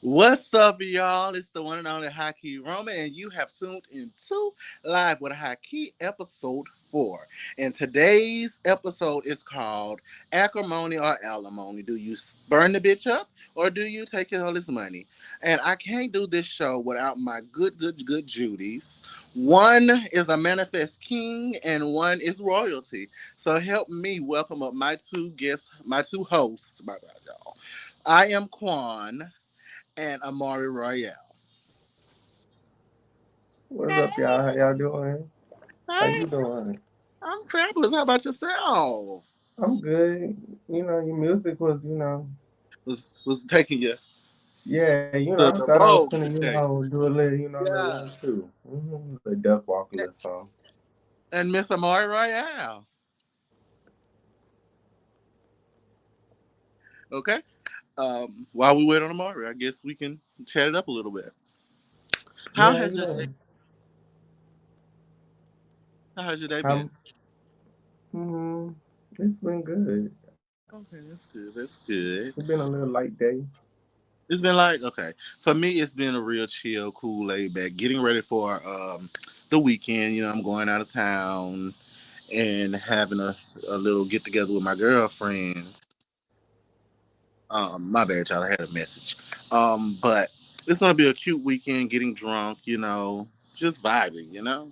What's up, y'all? It's the one and only Hy'ki Roman, and you have tuned into Live with Hy'ki episode 4. And today's episode is called Acrimony or Alimony. Do you burn the bitch up or do you take all his money? And I can't do this show without my good Judies. One is a manifest king and one is royalty. So help me welcome up my two guests, my two hosts, my bad, y'all. I am Quan and Amari Royale. What's up, y'all? How Hey, y'all doing? How hey, you doing? I'm fabulous. How about yourself? I'm good. Your music was, Was taking you yeah, to I the thought I was road gonna, today. do a little, little Yeah. one too. The Duck Walk a little song. And Miss Amari Royale. Okay. While we wait on Amari, I guess we can chat it up a little bit. How Yeah, has your day? How has your day been? I'm, mm, it's been good. Okay, that's good. That's good. It's been a little light day. It's been like okay. For me, it's been a real chill, cool, laid back. Getting ready for the weekend. I'm going out of town and having a little get together with my girlfriend. My bad, y'all. I had a message. But it's gonna be a cute weekend. Getting drunk, just vibing.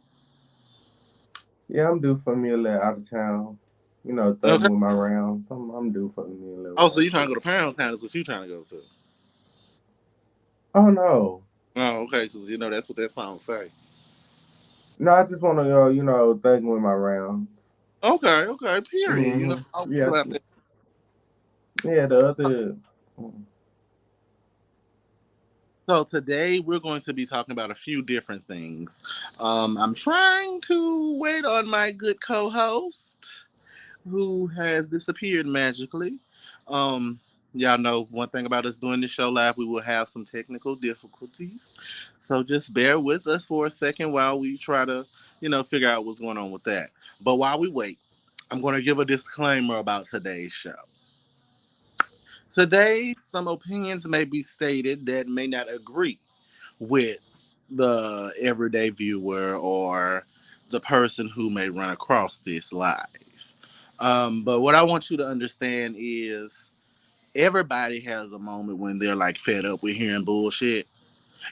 Yeah, I'm due for me a little out of town. Okay. Thugging with my rounds. I'm due for me a little Oh, so round you trying to trip. go to Pound Town? Is what you trying to go to? Oh no, Oh, okay. Because that's what that song say. no, I just want to go. Thugging with my rounds. Okay. Okay. Period. I'll Yeah, slap that. yeah. The other. So today we're going to be talking about a few different things. I'm trying to wait on my good co-host who has disappeared magically. Um, y'all know one thing about us doing this show live, we will have some technical difficulties. So just bear with us for a second while we try to, figure out what's going on with that. But while we wait, I'm going to give a disclaimer about today's show. Today, some opinions may be stated that may not agree with the everyday viewer or the person who may run across this live. But what I want you to understand is everybody has a moment when they're like fed up with hearing bullshit.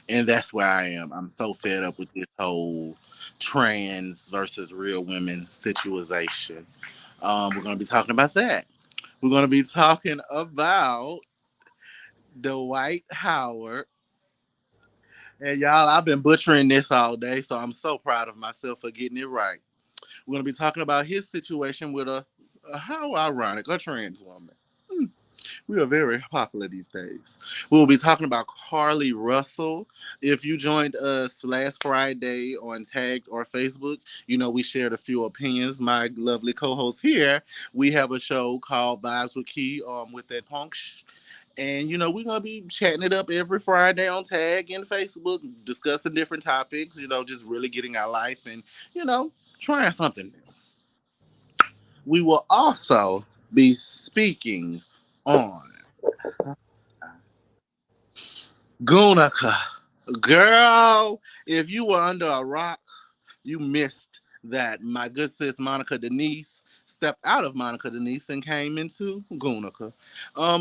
And that's where I am. I'm so fed up with this whole trans versus real women situation. We're going to be talking about that. We're going to be talking about Dwight Howard. And y'all, I've been butchering this all day, so I'm so proud of myself for getting it right. We're going to be talking about his situation with how ironic, a trans woman. Hmm. We are very popular these days. We will be talking about Carlee Russell. If you joined us last Friday on Tagged or Facebook, we shared a few opinions. My lovely co-host here, we have a show called Vibes with Key with that punk. And we're gonna be chatting it up every Friday on Tag and Facebook, discussing different topics. Just really getting our life and you know trying something new. We will also be speaking on Goonica. Girl, if you were under a rock, you missed that. My good sis Monica Denise stepped out of Monica Denise and came into Goonica.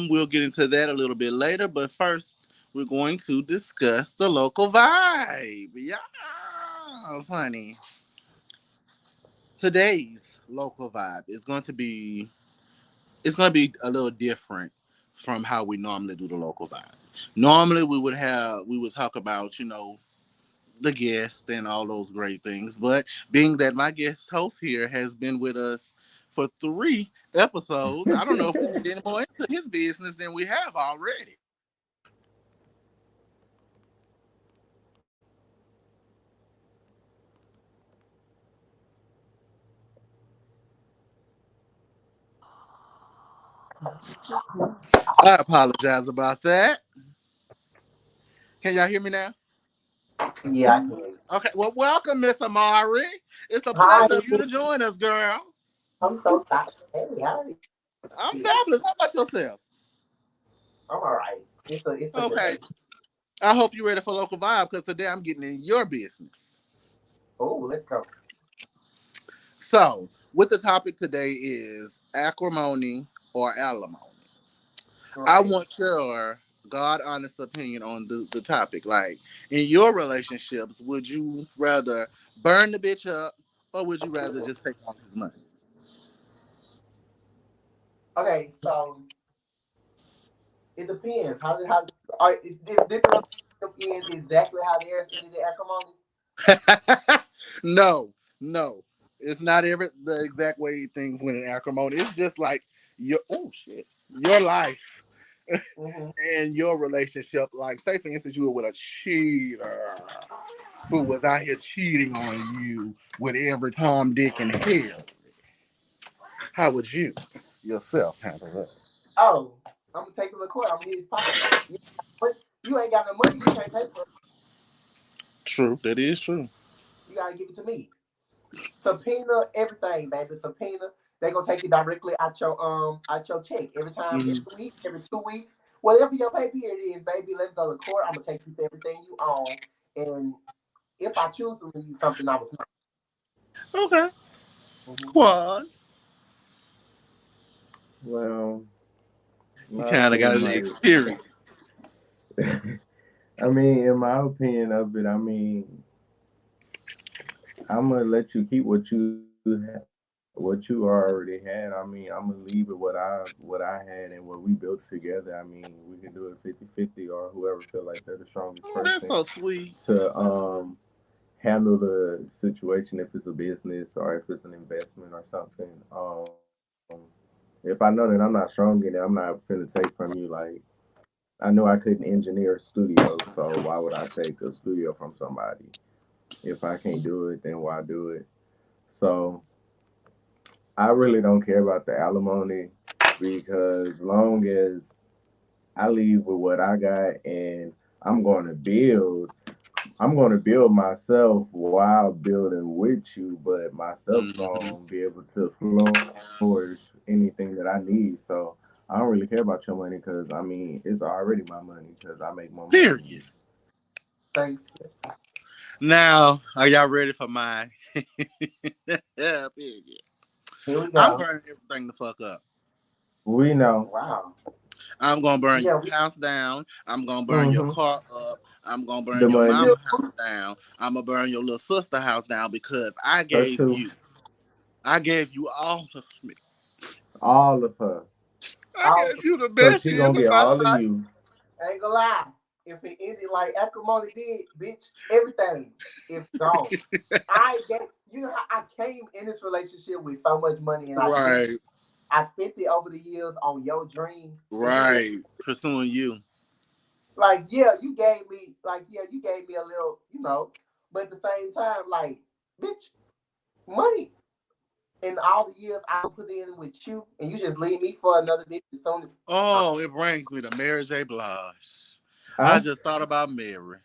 We'll get into that a little bit later, but first we're going to discuss the local vibe. Yeah, funny. Today's local vibe is going to be a little different from how we normally do the local vibe. Normally we would talk about, the guest and all those great things. But being that my guest host here has been with us for 3 episodes, I don't know if we can get any more into his business than we have already. I apologize about that. Can y'all hear me now? Yeah, I can hear you. Okay, well, welcome, Miss Amari. It's a Hi, pleasure of you to join us, girl. I'm so sorry. Hey, how are I'm you? fabulous. How about yourself? I'm all right. It's a good Okay. day. I hope you're ready for local vibe because today I'm getting in your business. Oh, let's go. So, what the topic today is acrimony or alimony. I Right. want your God honest opinion on the topic. Like, in your relationships, would you rather burn the bitch up or would you rather just take all his money? Okay, so it depends. Did the relationship end exactly how theirs ended in acrimony? No, no. It's not ever the exact way things went in acrimony. It's just like your oh shit. Your life Mm-hmm. and your relationship. Like, say for instance, you were with a cheater who was out here cheating on you with every Tom, Dick, and Harry. How would you yourself handle that? Oh, I'm gonna take him to court. I'm gonna hit his pockets. But you ain't got no money. You can't pay for it. True, that is true. You gotta give it to me. Subpoena everything, baby. Subpoena. They gonna take it directly out your check every time, every Mhm. week, every 2 weeks, whatever your pay period is, baby. Let's go to court. I'm gonna take you for everything you own, and if I choose to leave you something, I was not. Okay. Mm-hmm. Quad. Well, You my kind of got opinion the might. experience. I mean, in my opinion of it, I'm gonna let you keep what you already had. I mean, I'm gonna leave it what I had and what we built together. I mean, we can do it 50-50, or whoever feel like they're the strongest Oh, that's person so sweet. to handle the situation if it's a business or if it's an investment or something. If I know that I'm not strong in it, I'm not finna take from you. Like, I know I couldn't engineer a studio, so why would I take a studio from somebody? If I can't do it, then why do it? So I really don't care about the alimony because long as I leave with what I got and I'm going to build, I'm going to build myself while building with you, but myself Hmm. going to be able to flourish anything that I need. So I don't really care about your money because I mean it's already my money because I make more money than you. Period. Thank you. Now, are y'all ready for my period? Here we I'm go. burning everything the fuck up. We know. Wow. I'm gonna burn Yeah, your we house down. I'm gonna burn your Mm-hmm. car up. I'm gonna burn The your money, mama house down. I'm gonna burn your little sister house down because her too, I gave you all of me. all of her. I all gave you the So best she years gonna of get my all of life. you. I ain't gonna lie. If it ended like acrimony did, bitch, everything is gone. I get you know how I came in this relationship with so much money and Right, I spent it over the years on your dream and you right. Pursuing you. like yeah, you gave me a little, but at the same time, like, bitch, money and all the years I put in with you and you just leave me for another bitch as soon as Oh, it brings me to Mary J. Blige. I I just thought about Mary.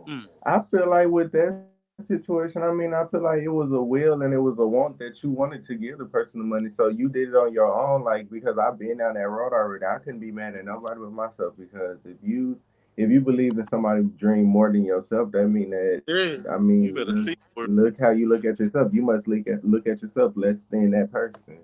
Mm. I feel like with that situation, I feel like it was a will and it was a want that you wanted to give the person the money. So you did it on your own, like because I've been down that road already. I couldn't be mad at nobody but myself because if you believe in somebody's dream more than yourself, that mean that Yes, you better speak for it. look how you look at yourself. You must look at yourself less than that person.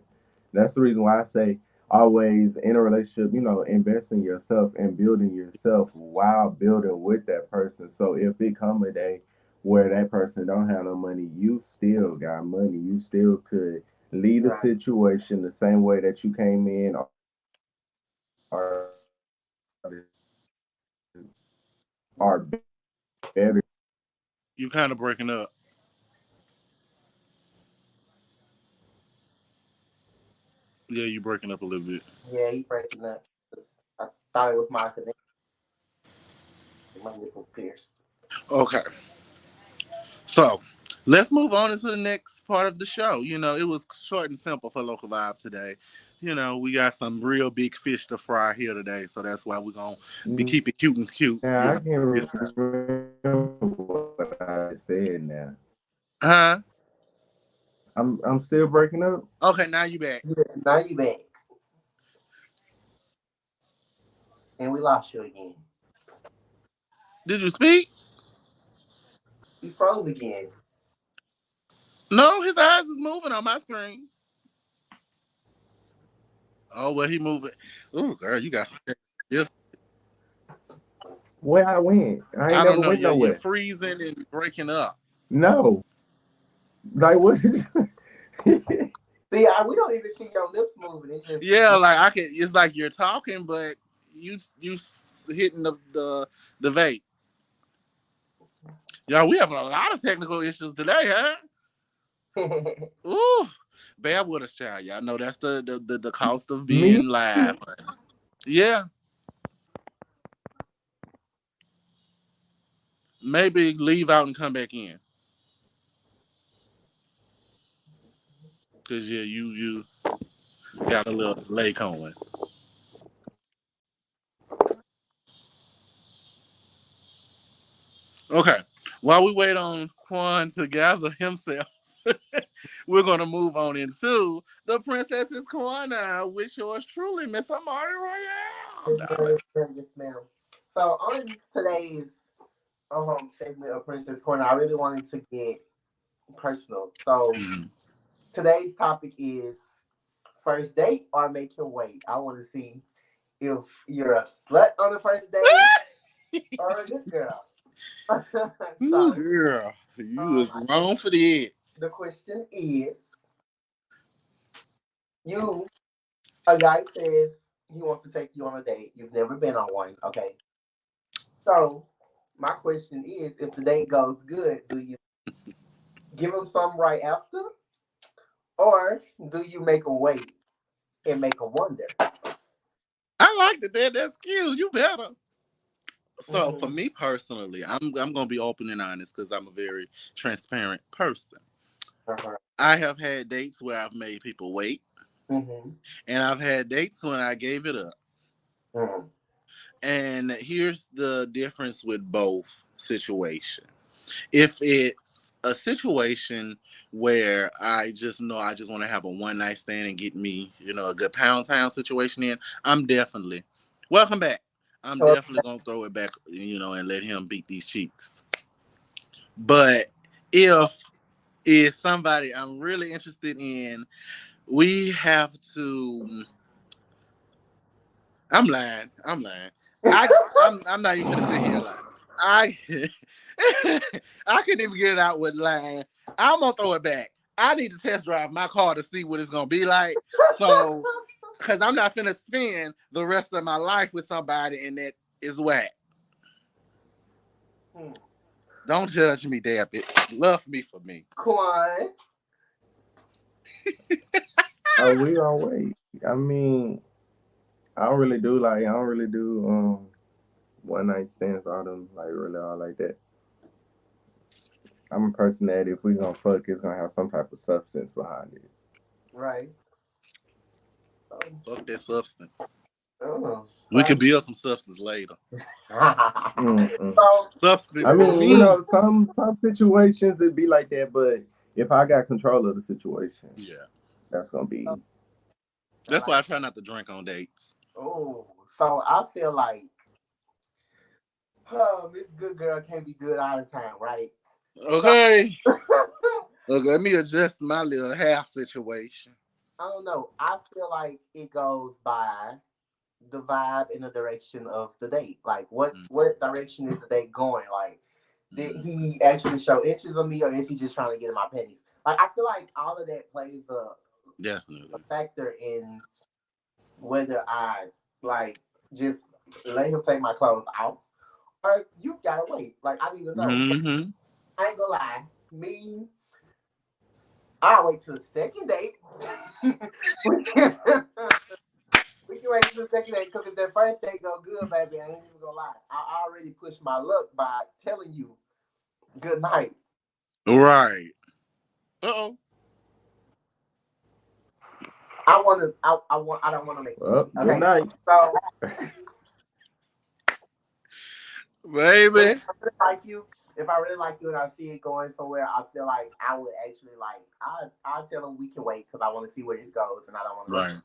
That's the reason why I say always in a relationship, invest in yourself and building yourself while building with that person. So if it come a day where that person don't have no money, you still got money. You still could lead the right, situation the same way that you came in or better. You kind of breaking up. Yeah, you breaking up a little bit. yeah, he breaking up. I thought it was my connection. My nipples pierced. Okay, so let's move on into the next part of the show. It was short and simple for local vibes today. We got some real big fish to fry here today, so that's why we're gonna be keeping cute and cute. Now I can This time. remember what I said now. Huh? I'm still breaking up. Okay, now you back. Yeah, now you back, and we lost you again. Did you speak? He froze again. No, his eyes is moving on my screen. Oh well, he moving. Ooh, girl, you got. Yes. Where I went? I ain't I never don't know. went You're nowhere. freezing and breaking up. No, like what? See, we don't even see your lips moving. It's just Yeah, like I can. It's like you're talking, but you hitting the vape. Y'all, we have a lot of technical issues today, huh? Ooh, bear with us, child. Y'all know that's the cost of Me? being live. Yeah, maybe leave out and come back in. Cause yeah, you got a little lake on. Okay, while we wait on Quan to gather himself, we're gonna move on into the Princess's Corner with yours truly, Miss Amari Royale, Yes, darling. ma'am, yes, ma'am. So on today's segment of Princess Corner, I really wanted to get personal. So Mhm. today's topic is first date or make your wait. I want to see if you're a slut on the first date or a good girl. Ooh, So girl, you was I guess wrong for that. the question is, you a guy says he wants to take you on a date. You've never been on one, okay? So my question is, if the date goes good, do you give him some right after, or do you make him wait and make him wonder? I like that. That's cute. You better. So for Mm-hmm. me personally, I'm gonna be open and honest because I'm a very transparent person. Uh-huh. I have had dates where I've made people wait, Mm-hmm. and I've had dates when I gave it up. Mm-hmm. And here's the difference with both situations. If it's a situation where I just know I just want to have a one night stand and get me, a good pound town situation in, I'm definitely welcome back. I'm So, definitely gonna throw it back, and let him beat these cheeks. But if it's somebody I'm really interested in, we have to. I'm lying. I'm lying. I'm not even gonna sit here lying. I I couldn't even get it out with lying. I'm gonna throw it back. I need to test drive my car to see what it's gonna be like. So, because I'm not finna spend the rest of my life with somebody and that is whack. hmm. Don't judge me, damn it. Love me for me. Quan. Oh, we don't wait. I mean, I don't really do one night stands all them like really all like that. I'm a person that if we gonna fuck, it's gonna have some type of substance behind it. Right. So, Fuck that substance. oh, We so, could build some substance later. Mm-mm. so Substance I for mean, me. some situations it'd be like that, but if I got control of the situation, Yeah. that's gonna be I That's like, why I try not to drink on dates. oh, so I feel like, oh, this good girl can't be good all the time, right? So, Okay. Look, let me adjust my little hair situation. I don't know. I feel like it goes by the vibe and the direction of the date. Like, what direction is the date going? Like, did Mm-hmm. he actually show interest in me, or is he just trying to get in my pennies? Like, I feel like all of that plays a Definitely. factor in whether I like just let him take my clothes off, or you gotta wait. Like, I need to know. Mm-hmm. I ain't gonna lie. Me, I'll wait till the second date. we can we can wait till the second date because if that first date go good, baby, I ain't even gonna lie. I already pushed my luck by telling you good night. Right. Uh-oh. I don't wanna make you well, wait. good Okay. night. So but Baby. if I really like you and I see it going somewhere, I feel like I would actually like I tell them we can wait because I want to see where this goes and I don't want to rush. Right.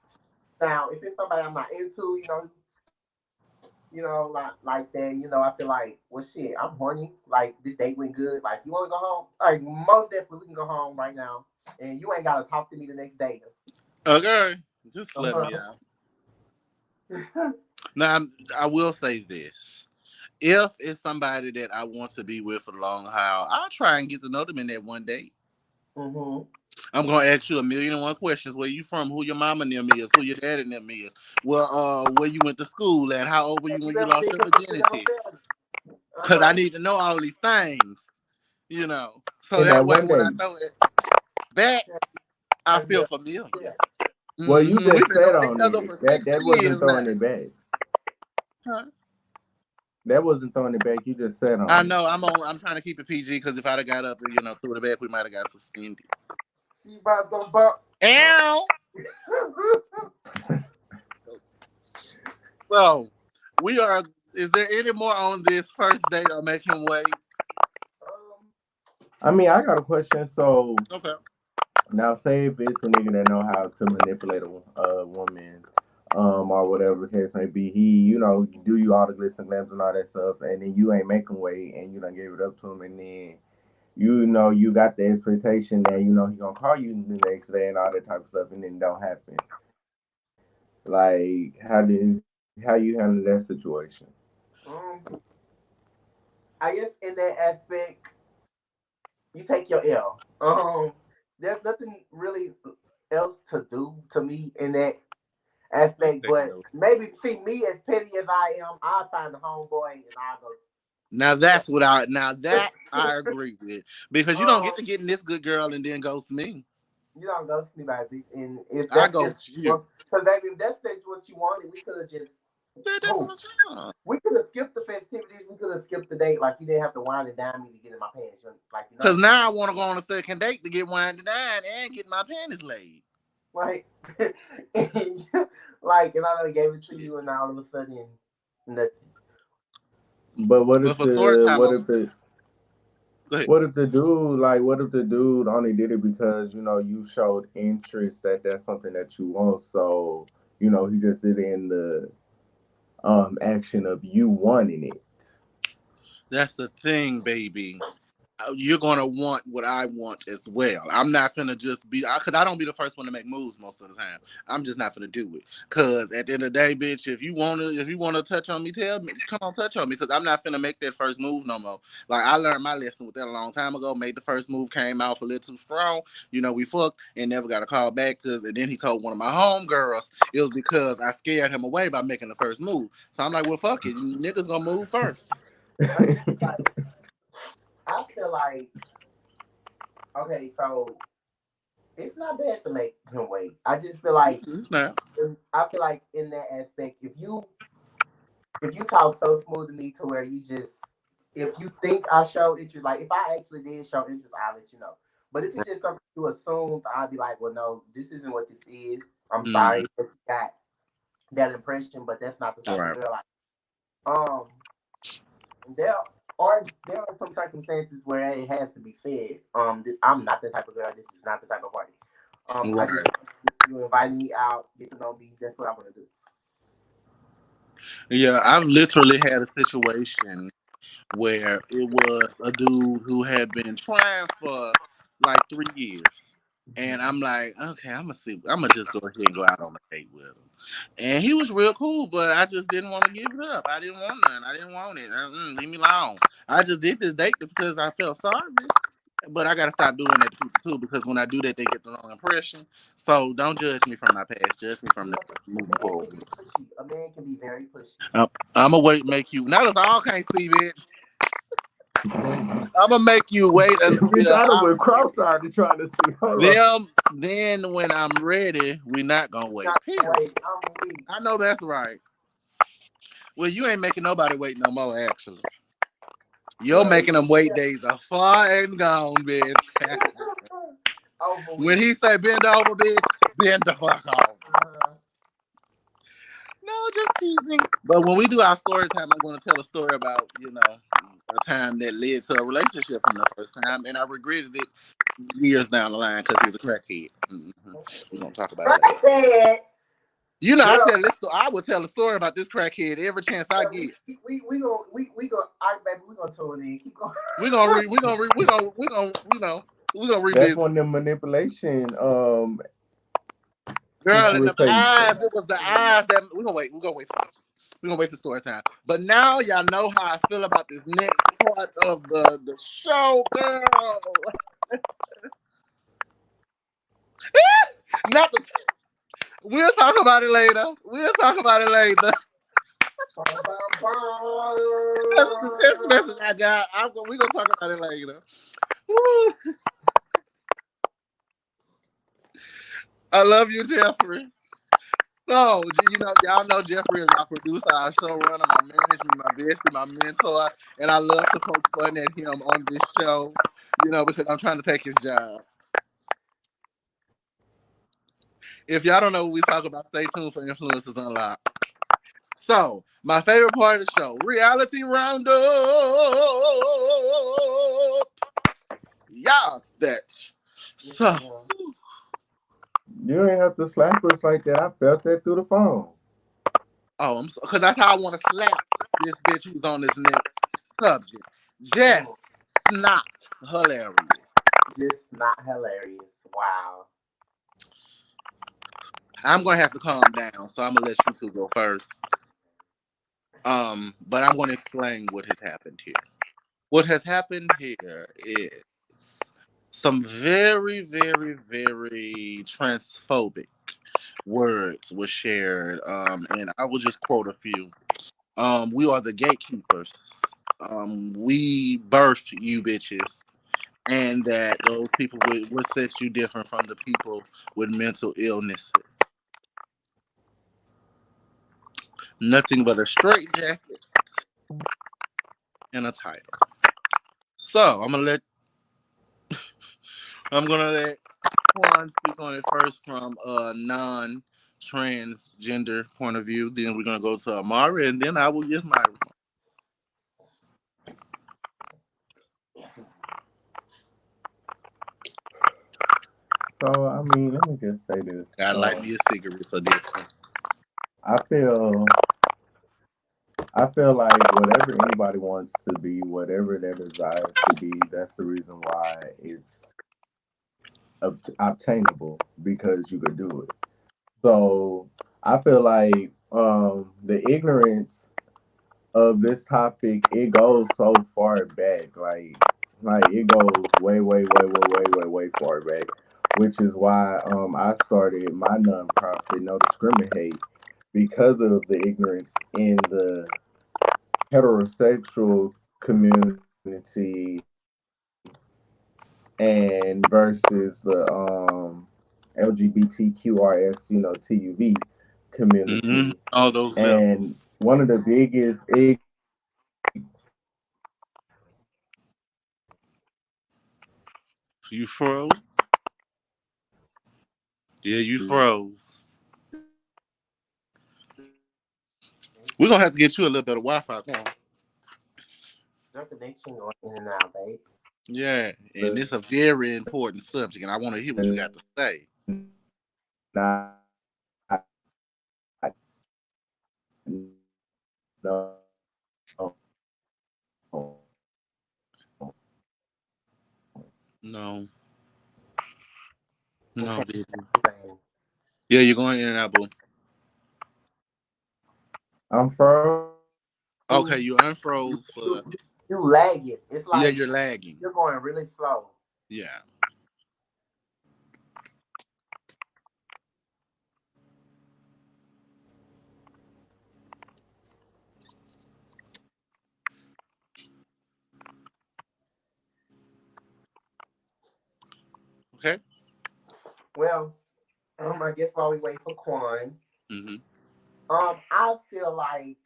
Now, if it's somebody I'm not into, like that. I feel like, well, shit, I'm horny. Like this date went good. Like you want to go home? Like most definitely, we can go home right now, and you ain't gotta talk to me the next day. Okay, just let me Uh-huh. out. Now, I will say this. If it's somebody that I want to be with for the long haul, I'll try and get to know them in that one day. Mhm. I'm gonna ask you a million and one questions. Where you from? Who your mama and them is? Who your dad and them is? Well, where you went to school at? How old were you Have when you you ever lost been your convicted of a virginity? felony? Uh Cause I huh. need to know all these things, So In that that way, one when I day. throw it back, I Have you feel ever? familiar. Yeah. Well, you We've just been sat knowing each on other for it. That 60 wasn't years now. throwing it back. Huh? That wasn't throwing it back. You just sat I on it. know. I'm trying to keep it PG because if I'd have got up and threw it back, we might have got suspended. She about to bump. Ow! So we are. Is there any more on this first date or make him wait? um, I mean, I got a question. So Okay. now, say if it's a nigga that know how to manipulate a woman, or whatever the case may be, he, do you all the glitz and glams and all that stuff, and then you ain't make him wait, and you done gave it up to him, and then you got the expectation that he gonna call you the next day and all that type of stuff, and then don't happen. Like, how you handle that situation? um, I guess in that aspect, you take your L. There's nothing really else to do to me in that aspect, but maybe see me as petty as I am, I'll find a homeboy and I'll go. Now that's what I. Now that I agree with because you don't um, get to getting this good girl and then ghost me. you don't ghost me, baby, and if I that's just ghost you. because baby, if that's what you wanted, we could have just That's who what I'm we could have skipped the festivities, we could have skipped the date, like you didn't have to wind it down me to get in my pants, like Cause now I want to go on a second date to get wine down and get my panties laid. like, and, like, and I done gave it to Shit. you, and now all of a sudden, nothing. But But for story time, go ahead. what if the dude only did it because you showed interest that that's something that you want, so he just did it in the action of you wanting it. That's the thing, baby. You're gonna want what I want as well. I'm not gonna just be because I don't be the first one to make moves most of the time. I'm just not gonna do it. Cause at the end of the day, bitch, if you wanna touch on me, tell me, come on, touch on me. Cause I'm not finna make that first move no more. Like I learned my lesson with that a long time ago. Made the first move, came out a little too strong. We fucked and never got a call back. Cause and then he told one of my homegirls it was because I scared him away by making the first move. So I'm like, well, fuck it, niggas gonna move first. I just feel like, I feel like, okay, so it's not bad to make him wait. I just feel like, It's not. I feel like in that aspect, if you talk so smooth to me to where you just, if you think I show interest, like if I actually did show interest, I'll let you know. But if it's just something you assume, I'll be like, well, no, this isn't what this is. I'm Mm, sorry that you got that impression, but that's not the type of right. girl. Like, um, there are some circumstances where it has to be said. I'm not the type of girl. This is not the type of party. I just Right. you invited me out, get to know me. That's what I want to do. Yeah, I've literally had a situation where it was a dude who had been trying for like 3 years. And I'm like, okay, I'm gonna just go ahead and go out on a date with him. And he was real cool, but I just didn't want to give it up. I didn't want none. I didn't want it. Leave me alone. I just did this date because I felt sorry. But I gotta stop doing that to people too because when I do that, they get the wrong impression. So don't judge me from my past. Judge me from the Yeah, but a moving man can forward. be pushy. A man can be very pushy. I'm gonna wait, make you. Now that's all can't see, bitch. I'm gonna make you wait Bitch, until I done I'm went ready. cross-eyed to trying to see. Hold on. Then when I'm ready, we not gonna wait. Not Period. wait. I'm weak. I know that's right. Well, you ain't making nobody wait no more. Actually, you're Well, making them wait. Days are far and gone, bitch. over When with. he say bend over, bitch, bend the fuck over. Uh-huh. No, just teasing. But when we do our story time, I'm going to tell a story about a time that led to a relationship from the first time, and I regretted it years down the line because he was a crackhead. We're gonna talk about it later. Right there. You know, Girl, I would tell a story about this crackhead every chance I get. we gonna, all right, baby, we gonna tune in. Keep going. We gonna That's revisit. one of them manipulation Girl, in the eyes, situations. it was the eyes that we're gonna wait for this. We're gonna wait the story time. But now y'all know how I feel about this next part of the show, girl. Not the We'll talk about it later. We'll talk about it later. Bum, bum, That's the text bum. message I got. We're gonna talk about it later. Woo. I love you, Jeffrey. So, y'all know Jeffrey is our producer, our showrunner, my management, my bestie, my mentor, and I love to poke fun at him on this show, because I'm trying to take his job. If y'all don't know what we talk about, stay tuned for Influencers Unlocked. So, my favorite part of the show, Reality Roundup. Yeah, bitch. Yes, So, ma'am. You ain't have to slap us like that. I felt that through the phone. because that's how I want to slap this bitch who's on this next subject. Mm, Just not hilarious. just not hilarious. Wow. I'm gonna have to calm down, so I'm gonna let you two go first. But I'm gonna explain what has happened here. What has happened here is some very, very, very transphobic words were shared. And I will just quote a few. We are the gatekeepers. We birth you bitches. And that those people would set you different from the people with mental illnesses. Nothing but a straight jacket and a title. So I'm gonna let Juan speak on it first from a non-transgender point of view. Then we're gonna go to Amari, and then I will give my response. So I mean, let me just say this. Gotta light me a cigarette for this one. I feel I feel like whatever anybody wants to be, whatever their desire to be, that's the reason why it's obtainable because you could do it. So I feel like the ignorance of this topic, it goes so far back, like it goes way, way, way, way, way, way, way far back, which is why I started my nonprofit, No Discriminate, because of the ignorance in the heterosexual community and versus the LGBTQRS, TUV community. All those And levels. one of the biggest You froze? Yeah, you froze. We're gonna have to get you a little better Wi-Fi. Come on. Your connection going in and out, babe. Yeah, and it's a very important subject, and I want to hear what you got to say. No, no, Okay. baby. Saying. Yeah, you're going in and out, boo. I'm froze. Okay, you You, unfroze for. you lagging. It's Yeah, like you're lagging. you're going really slow. Yeah. Okay. Well, I guess while we wait for Quan, Mm-hmm. I feel like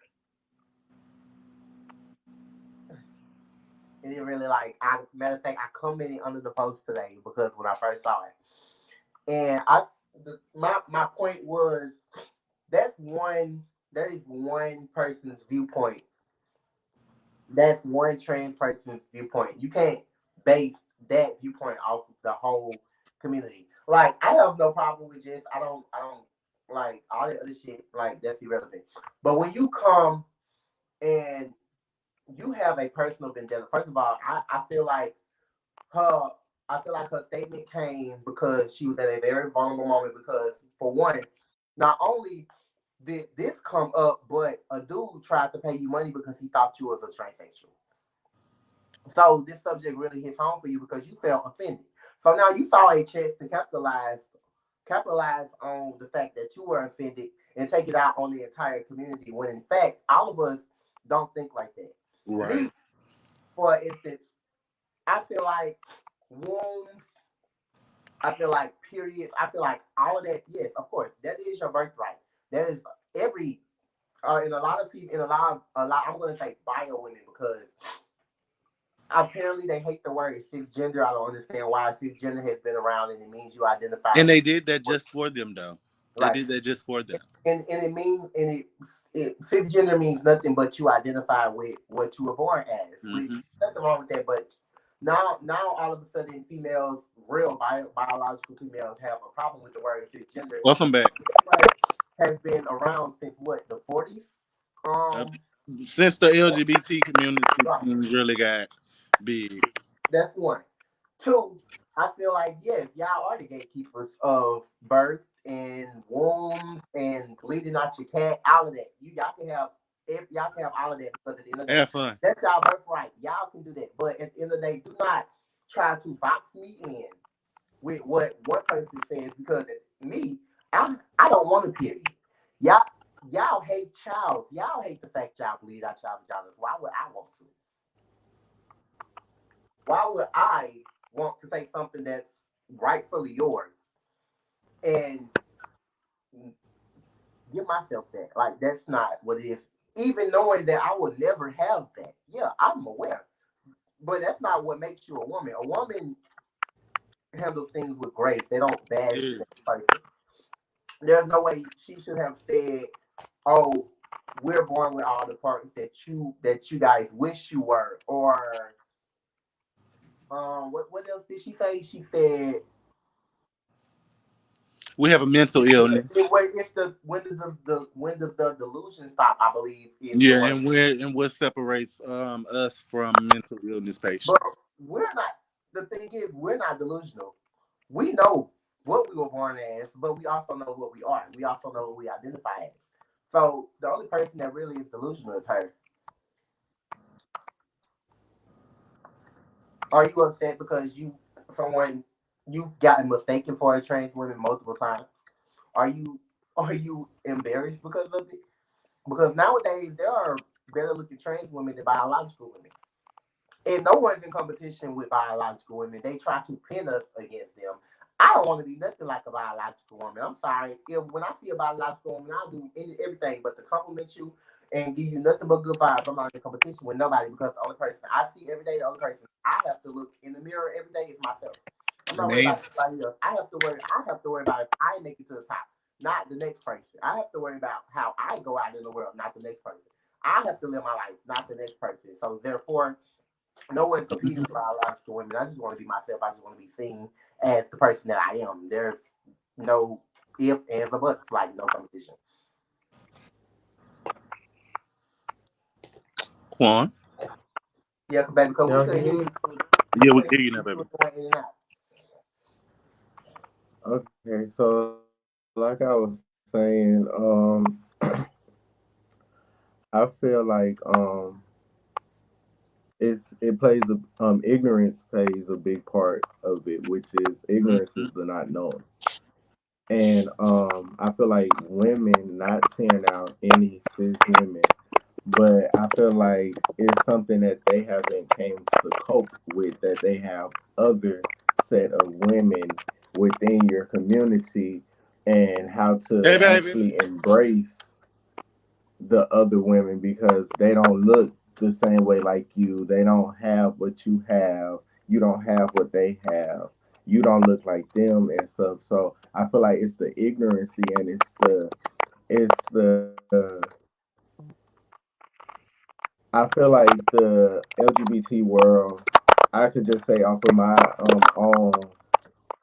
it didn't really like. Matter of fact, I commented under the post today because when I first saw it, and my point was that's one that is one person's viewpoint. That's one trans person's viewpoint. You can't base that viewpoint off of the whole community. Like I have no problem with just I don't like all that other shit, like that's irrelevant. But when you come and you have a personal vendetta, first of all, I feel like her I feel like her statement came because she was at a very vulnerable moment because for one, not only did this come up, but a dude tried to pay you money because he thought you was a transsexual. So this subject really hits home for you because you felt offended. So now you saw a chance to capitalize on the fact that you were offended and take it out on the entire community. When in fact, all of us don't think like that. Right. Me, for instance, I feel like wombs. I feel like periods. I feel like all of that. Yes, of course, that is your birthright. That is every in a lot of people in a lot. I'm going to say bio women because apparently they hate the word cisgender. I don't understand why cisgender has been around and it means you identify And with they did that just for them, though. They right. did that just for them. And it means cisgender means nothing but you identify with what you were born as, which Hmm. nothing wrong with that. But now all of a sudden females, real biological females, have a problem with the word cisgender. Welcome back. Has been around since what the 40s. Uh, Um, since the LGBT community right. really got big. That's one. Two, I feel like yes, y'all are the gatekeepers of birth and wombs and bleeding out your cat, all of that. Y'all can have if y'all can have all of that because at the end of the day, Have fun. that's y'all birthright. Y'all can do that. But at the end of the day, do not try to box me in with what one person says because me, I don't want a period. Y'all y'all hate child. Y'all hate the fact y'all bleed out y'all vaginas. Why would I want to? Why would I want to say something that's rightfully yours and give myself that? Like that's not what it is. Even knowing that I would never have that. Yeah, I'm aware. But that's not what makes you a woman. A woman handles things with grace. They don't bash Yeah. the next person. There's no way she should have said, "Oh, we're born with all the parts that you guys wish you were," or what else did she say? She said We have a mental illness. if the when does the delusion stop? I believe is the Yeah, word. and what separates us from mental illness But patients. we're not. The thing is, we're not delusional. We know what we were born as, but we also know what we are. We also know what we identify as. So the only person that really is delusional is her. Are you upset because someone you've gotten mistaken for a trans woman multiple times? Are you are you embarrassed because of it? Because nowadays there are better looking trans women than biological women. And no one's in competition with biological women. They try to pin us against them. I don't want to be nothing like a biological woman. I'm sorry. If when I see a biological woman, I'll do everything but to compliment you and give you nothing but good vibes. I'm not in competition with nobody because the only person I see every day, the only person I have to look in the mirror every day is myself. I'm not And worried they about anybody else. I have to worry about if I make it to the top, not the next person. I have to worry about how I go out in the world, not the next person. I have to live my life, not the next person. So therefore, no one's competing with biological women. I just want to be myself. I just want to be seen as the person that I am. There's no if, ands, or buts, like no competition. Quan. Yeah, baby, because we Y'all couldn't hear hear me? you. Yeah, we can hear you now, You baby. was going in and out. Okay, so like I was saying, I feel like it plays ignorance plays a big part of it, which is ignorance Hmm. is the not knowing. And I feel like women, not tearing out any cis women, but I feel like it's something that they haven't came to cope with, that they have other set of women within your community, and how Hey, to baby. actually embrace the other women because they don't look the same way like you. They don't have what you have. You don't have what they have. You don't look like them and stuff. So I feel like it's the ignorancy and it's the I feel like the LGBT world. I could just say off of my own.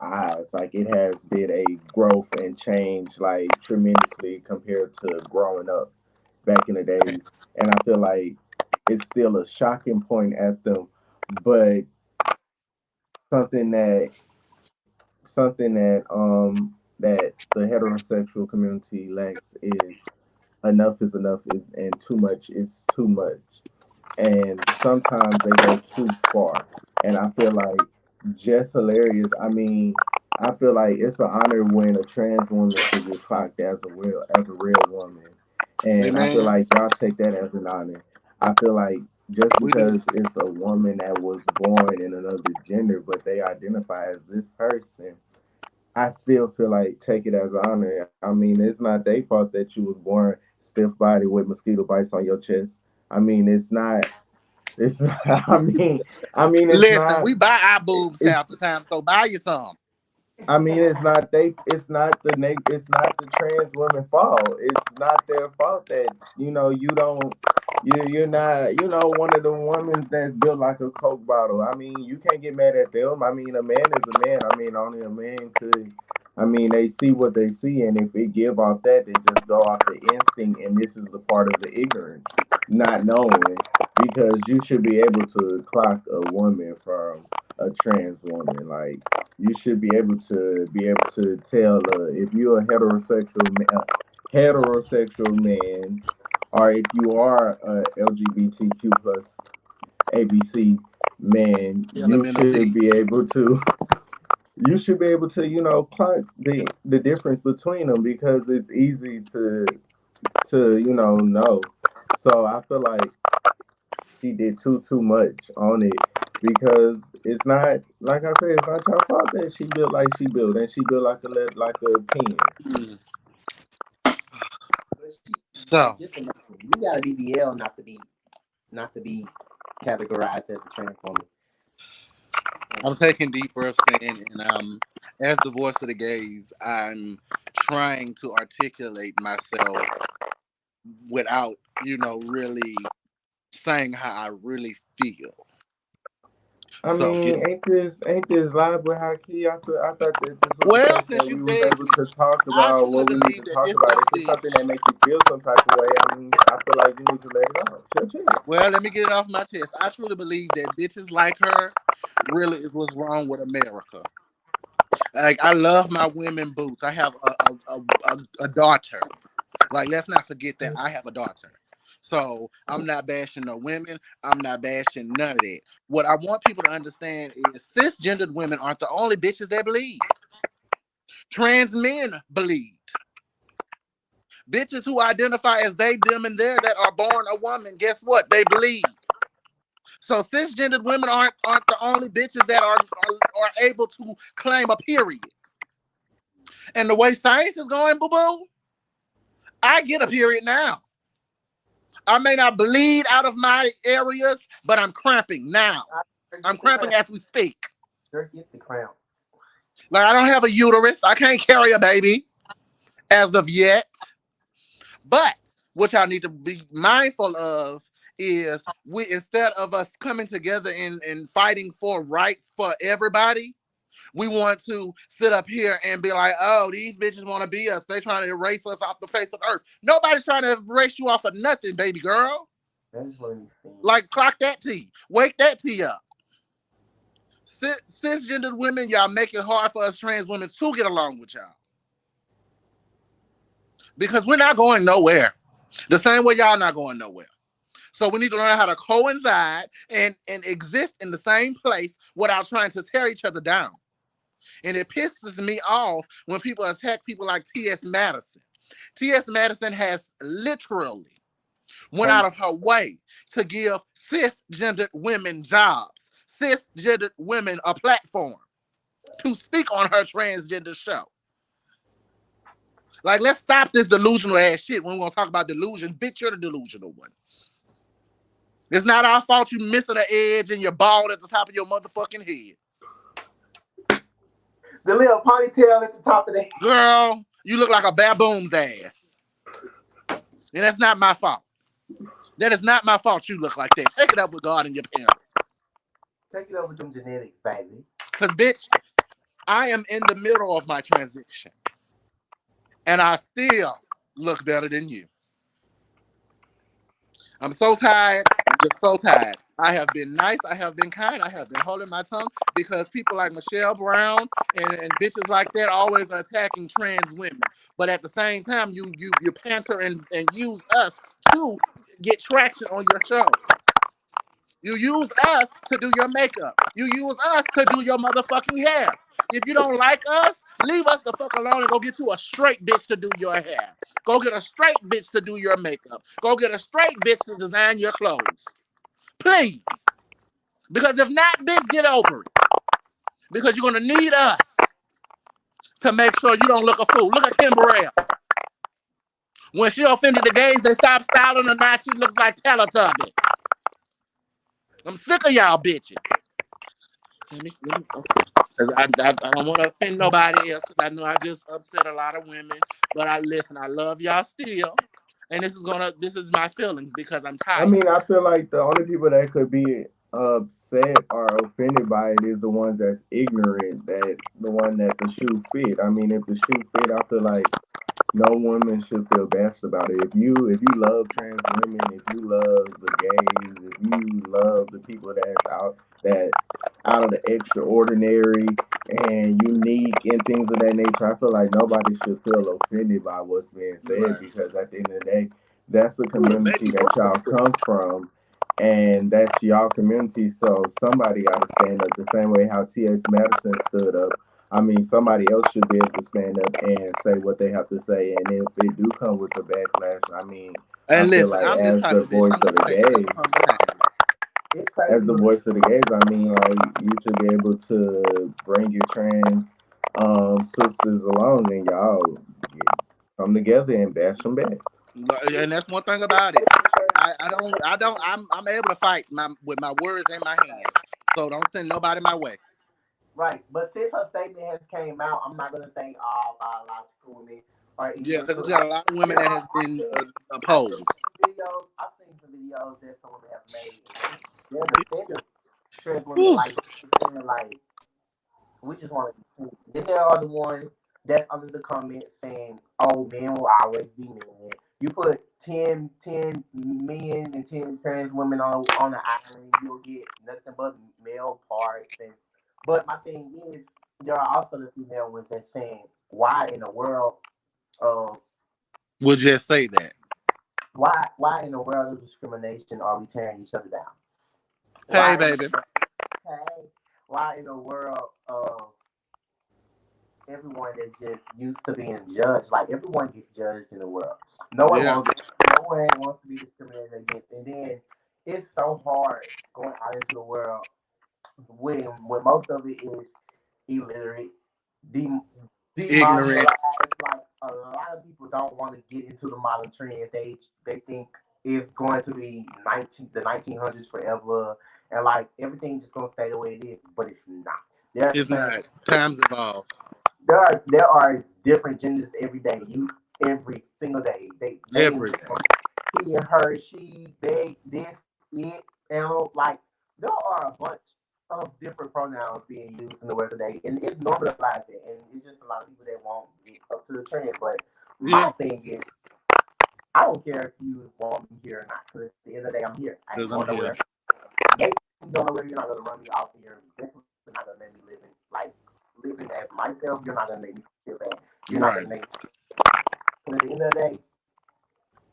eyes. Like it has did a growth and change like tremendously compared to growing up back in the days. And I feel like it's still a shocking point at them, but something that the heterosexual community lacks is enough is enough is and too much is too much. And sometimes they go too far. And I feel like just hilarious. I mean, I feel like it's an honor when a trans woman should get clocked as a real woman. And I feel Amen. like y'all take that as an honor. I feel like just We do. because it's a woman that was born in another gender, but they identify as this person, I still feel like take it as an honor. I mean, it's not their fault that you was born stiff body with mosquito bites on your chest. I mean, it's not. It's. It's Listen, not. we buy our boobs half It's. the time, so buy you some. I mean, it's not they. It's not It's not the trans women fault. It's not their fault that you don't. You're not one of the women that's built like a Coke bottle. I mean, you can't get mad at them. I mean, a man is a man. I mean, only a man could. I mean, they see what they see, and if it give off that, they just go off the instinct, and this is the part of the ignorance, not knowing, because you should be able to clock a woman from a trans woman. Like you should be able to tell if you're a heterosexual man, or if you are a LGBTQ plus ABC man, Elemental. you should be able to clock the difference between them, because it's easy to know. So I feel like she did too much on it, because it's not, like I said, it's not your fault that she built like she built, and she built like a pen. Mm. But So just imagine, you gotta be BL not to be categorized as a trans woman. I'm taking deep breaths in, and as the voice of the gays, I'm trying to articulate myself without, really saying how I really feel. I So, mean, ain't this live with Hy'ki? I thought that this was the well, place since that you we was begged able me, to talk I about truly what we need believe to that talk this about. If it's something message. that make you feel some type of way, I mean, I feel like you need to let it out. Chill. Well, let me get it off my chest. I truly believe that bitches like her really is what's wrong with America. Like, I love my women boots. I have a daughter. Like, let's not forget that I have a daughter. So I'm not bashing no women. I'm not bashing none of that. What I want people to understand is cisgendered women aren't the only bitches that bleed. Trans men bleed. Bitches who identify as they, them, and their that are born a woman, guess what? They bleed. So cisgendered women aren't the only bitches that are able to claim a period. And the way science is going, boo boo, I get a period now. I may not bleed out of my areas, but I'm cramping now. I sure I'm get the cramping crown. as we speak. Sure get the crown. Like, I don't have a uterus. I can't carry a baby as of yet. But what y'all need to be mindful of is we, instead of us coming together and fighting for rights for everybody, we want to sit up here and be like, oh, these bitches want to be us. They trying to erase us off the face of earth. Nobody's trying to erase you off of nothing, baby girl. That is what he's saying. Like, clock that tea. Wake that tea up. Cisgendered women, y'all make it hard for us trans women to get along with y'all. Because we're not going nowhere. The same way y'all not going nowhere. So we need to learn how to coincide and exist in the same place without trying to tear each other down. And it pisses me off when people attack people like T.S. Madison. T.S. Madison has literally went out Um, of her way to give cisgendered women jobs, cisgendered women a platform to speak on her transgender show. Like, let's stop this delusional ass shit when we're gonna talk about delusion. Bitch, you're the delusional one. It's not our fault you missing an edge and you're bald at the top of your motherfucking head. the little ponytail at the top of the head. Girl, you look like a baboon's ass. And that's not my fault. That is not my fault you look like that. Take it up with God and your parents. Take it over with them genetics, baby. Cause bitch, I am in the middle of my transition, and I still look better than you. I'm so tired. I'm just so tired. I have been nice. I have been kind. I have been holding my tongue because people like Michelle Brown and bitches like that always are attacking trans women. But at the same time, you panter and use us to get traction on your show. You use us to do your makeup. You use us to do your motherfucking hair. If you don't like us, leave us the fuck alone and go get you a straight bitch to do your hair. Go get a straight bitch to do your makeup. Go get a straight bitch to design your clothes. Please. Because if not, bitch, get over it. Because you're going to need us to make sure you don't look a fool. Look at Kim Burrell. When she offended the gays, they stopped styling her. Now she looks like Teletubby. I'm sick of y'all bitches. Okay. 'Cause I don't want to offend nobody else because I know I just upset a lot of women. But I listen, I love y'all still. And this is my feelings because I'm I tired. mean, I feel like the only people that could be upset or offended by it is the ones that's ignorant, that the one that the shoe fit. I mean, if the shoe fit, I feel like no woman should feel best about it. If you love trans women, if you love the gays, if you love the people that's out of the extraordinary and unique and things of that nature, I feel like nobody should feel offended by what's being said, Right. because at the end of the day, that's the Ooh, the community baby that y'all boy. come from, and that's y'all community. So somebody got to stand up the same way how T.S. Madison stood up. I mean, somebody else should be able to stand up and say what they have to say. And if it do come with the backlash, I mean, I And feel listen, like I'm this as type the of bitch. voice I'm of gonna the take whatever gays, comes behind me. It's as crazy. the voice of the gays, I mean, like, you should be able to bring your trans sisters along, and y'all come together and bash them back. It's, And that's one thing about it. I'm able to fight with my words and my hands. So don't send nobody my way. right. But since her statement has came out, I'm not gonna say all biological women are Yeah, equal. because there's Cause got a lot of women there that are, has been I've seen opposed. videos. I've seen some videos that some women have made. And they're defending trans women Whew. like saying like we just want to. Then there are the ones that's under the comment saying, "Oh, men will always be men." You put 10 men and 10 trans women on the island, you'll get nothing but male parts. And but my thing is, there are also the female ones that saying, "Why in the world of We'll just say that. why in the world of discrimination are we tearing each other down? Hey, Why in the baby. hey, why in the world of everyone that's just used to being judged. Like everyone gets judged in the world. Yeah. No one wants to be discriminated against. And then it's so hard going out into the world when most of it is illiterate, dem- Ignorant. demarginalized. Like a lot of people don't want to get into the modern trend. They think it's going to be 1900s forever, and like everything's just gonna stay the way it is. But it's not. There's It's things not. Times evolve. there are different genders every day. You every single day. They Every day. he and her, she, they, this, it, like there are a bunch of different pronouns being used in the word today, and it's normalized it, and it's just a lot of people that won't get up to the trend. But my Yeah. thing is, I don't care if you want me here or not, because at the end of the day, I'm here. I ain't Because going I'm nowhere. here. Maybe you going nowhere. You're not gonna run me off here. Definitely not gonna make me living as myself. You're not gonna make me feel bad. You're not gonna Right. make me. But at the end of the day,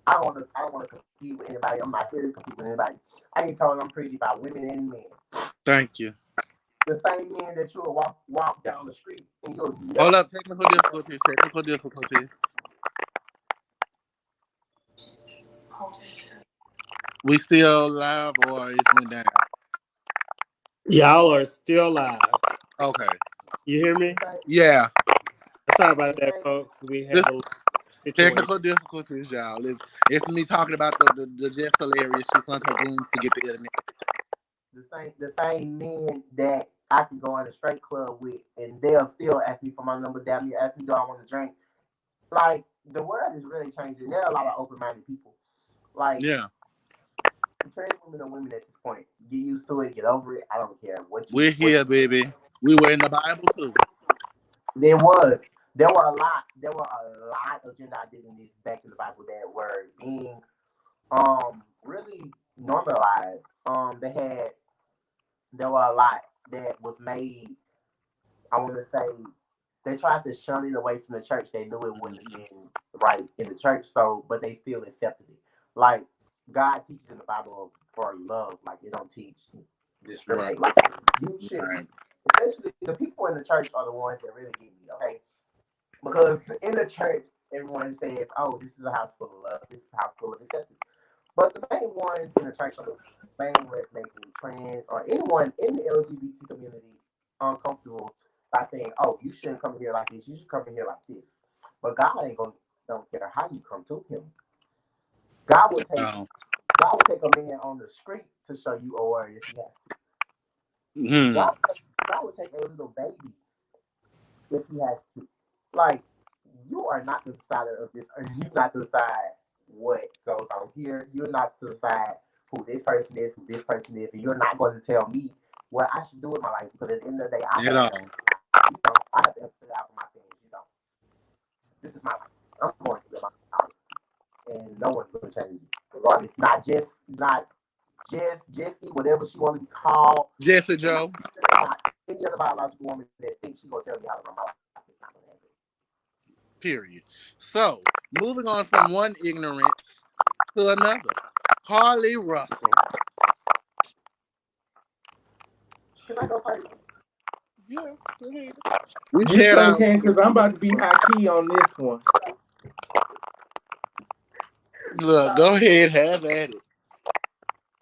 I don't want to compete with anybody. I'm not here to compete with anybody. I ain't telling I'm crazy about women and men. Thank you. The same men that you'll walk down the street and you'll Hold never. up. Technical difficulties. Technical difficulties. We still live or it's went down? Y'all are still live. Okay. You hear me? Yeah. Sorry about The that, same, folks. We had This a situation. technical difficulties, y'all. It's me talking about the just hilarious. She sent her goons to get the internet. the same men that I can go in a straight club with, and they'll still ask me for my number. Damn near ask me, do I want to drink? Like the world is really changing. There are a lot of open-minded people. Like Yeah. trans women are women at this point. Get used to it. Get over it. I don't care what you We're what. here, baby. We were in the Bible too. There was. There were a lot. There were a lot of gender identities back in the Bible that were being really normalized. They had there were a lot that was made. I want to say they tried to shun it away from the church. They knew it wouldn't have been right in the church, so but they still accepted it. Like God teaches in the Bible for love, like it don't teach Right. discriminate. Like you should, Right. especially the people in the church are the ones that really get me. Okay, because in the church, everyone says, "Oh, this is a house full of love. This is a house full of acceptance." But the main ones in the church are the main ones making trans or anyone in the LGBT community uncomfortable by saying, "Oh, you shouldn't come here like this. You should come in here like this." But God ain't gonna don't care how you come to Him. God would take Oh. God would take a man on the street to show you a word if He has to. Hmm. God, God would take a little baby if He has to. Like you are not the decider of this. Or you not decide what goes on here. You're not to decide who this person is, who this person is, and you're not going to tell me what I should do with my life because at the end of the day, I At have to, all. I have to answer out for my things. This is my life. I'm going to live my life, and no one's going to change it. Regardless, not Jesse, whatever she want to be called. Jesse It's Joe. not any other biological woman that thinks she's going to tell me how to run my life. It's not going to happen. Period. So, moving on from one ignorance to another. Carlee Russell. Can I go first? Yeah, go ahead. We You shared sure our. can, because I'm about to be Hy'ki on this one. Look, go ahead, have at it.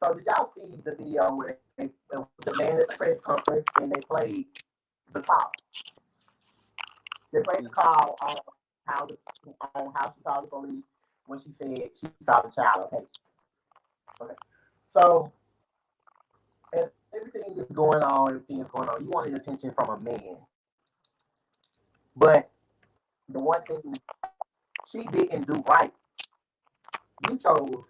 So did y'all see the video where the man at the press conference and they played the call? They played the call on how she called the police when she said she saw the child. Okay. So as everything is going on, everything is going on. You wanted attention from a man, but the one thing she didn't do right, you chose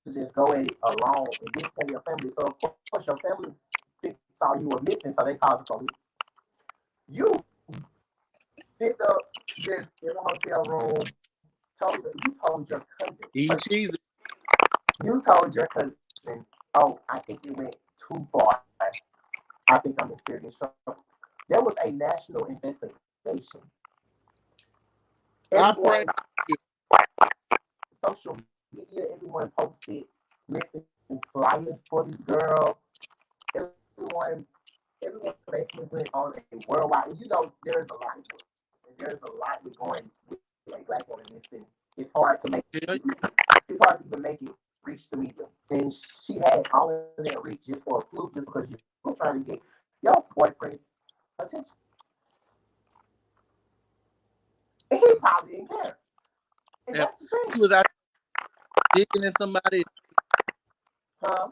to just go at it alone and didn't tell your family. So of course your family saw you were missing, so they called the police. You picked up this in a hotel room. You told your cousin. Eat cheesy. You told your cousin, "Oh, I think it went too far. I think I'm in serious trouble." There was a national investigation. I pray. Everyone, social media, everyone posted missing flyers for this girl. Everyone, everyone basically went on a worldwide. You know, there's a lot with going with a black woman missing. It's hard to make. It's hard to even make it reach the media. And she had all of that reach just for a fluke, just because you were trying to get your boyfriend's attention. And he probably didn't care. And If that's the thing. he was out digging in somebody, Huh?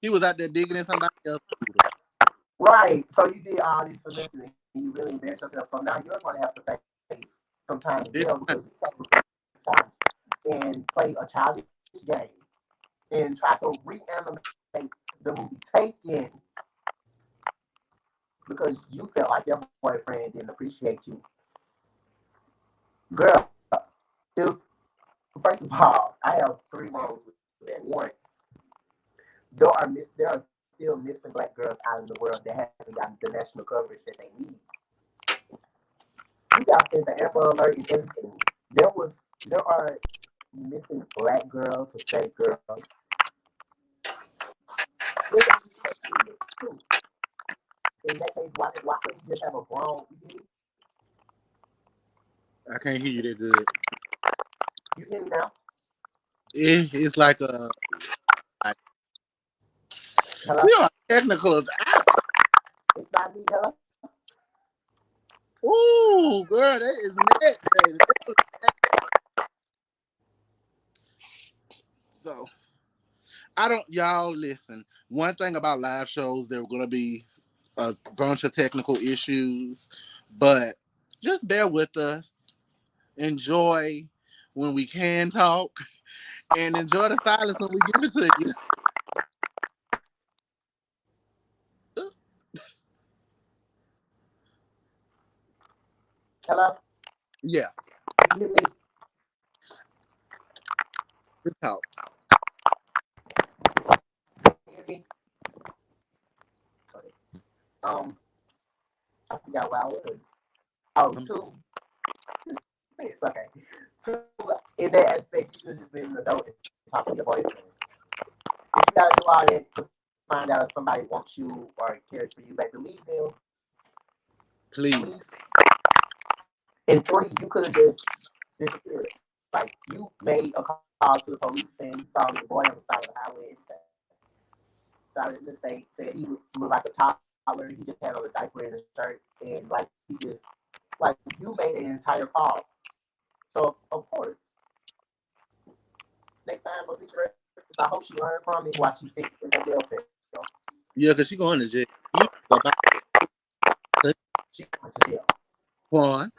he was out there digging in somebody else. Right. So you did all this for nothing and you really embarrassed yourself. So now you're going to have to face some time in jail because you and play a childish game and try to reanimate the movie Taken because you felt like your boyfriend didn't appreciate you. Girl, if, first of all, I have three wrongs with that. One, there are still missing black girls out in the world that haven't gotten the national coverage that they need. You got the Amber Alert and everything. There are missing black girls or straight girls. In that case, why couldn't you just have a grown? I can't hear you that good. You hear me now? It's like a. Like, Hello? we are technical. It's not me. Hello? Ooh, girl, that is mad, baby. So I don't. Y'all listen. One thing about live shows, there are gonna be a bunch of technical issues, but just bear with us. Enjoy when we can talk, and enjoy the silence when we give it to you. Hello? Yeah, You hear me? just talk. You hear me? Um, I forgot where I was. Oh, I'm two. It's okay. Two, in that aspect, you should have just been an adult and talk to your boyfriend. If you gotta do all that to find out if somebody wants you or cares for you, baby, leave them. please. Leave. And three, you could have just disappeared. Like, you made a call to the police saying you saw this boy on the side of the highway and started the state, said he was looked like a toddler, he just had on a diaper and a shirt, and like he just like you made an entire call. So of course, next time for future reference, I hope she learned from it while she fixed her jail cell. Yeah, because she going to jail. You go back She went to jail. on.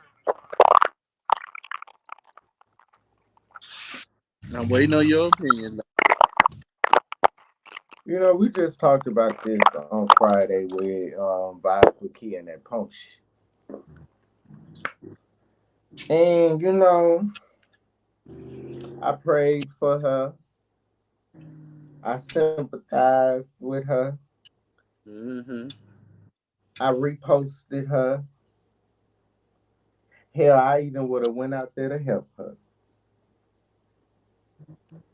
I'm waiting on your opinion. You know, we just talked about this on Friday with Vibes with Key and that Punch. And you know, I prayed for her. I sympathized with her. Mm-hmm. I reposted her. Hell, I even would have went out there to help her.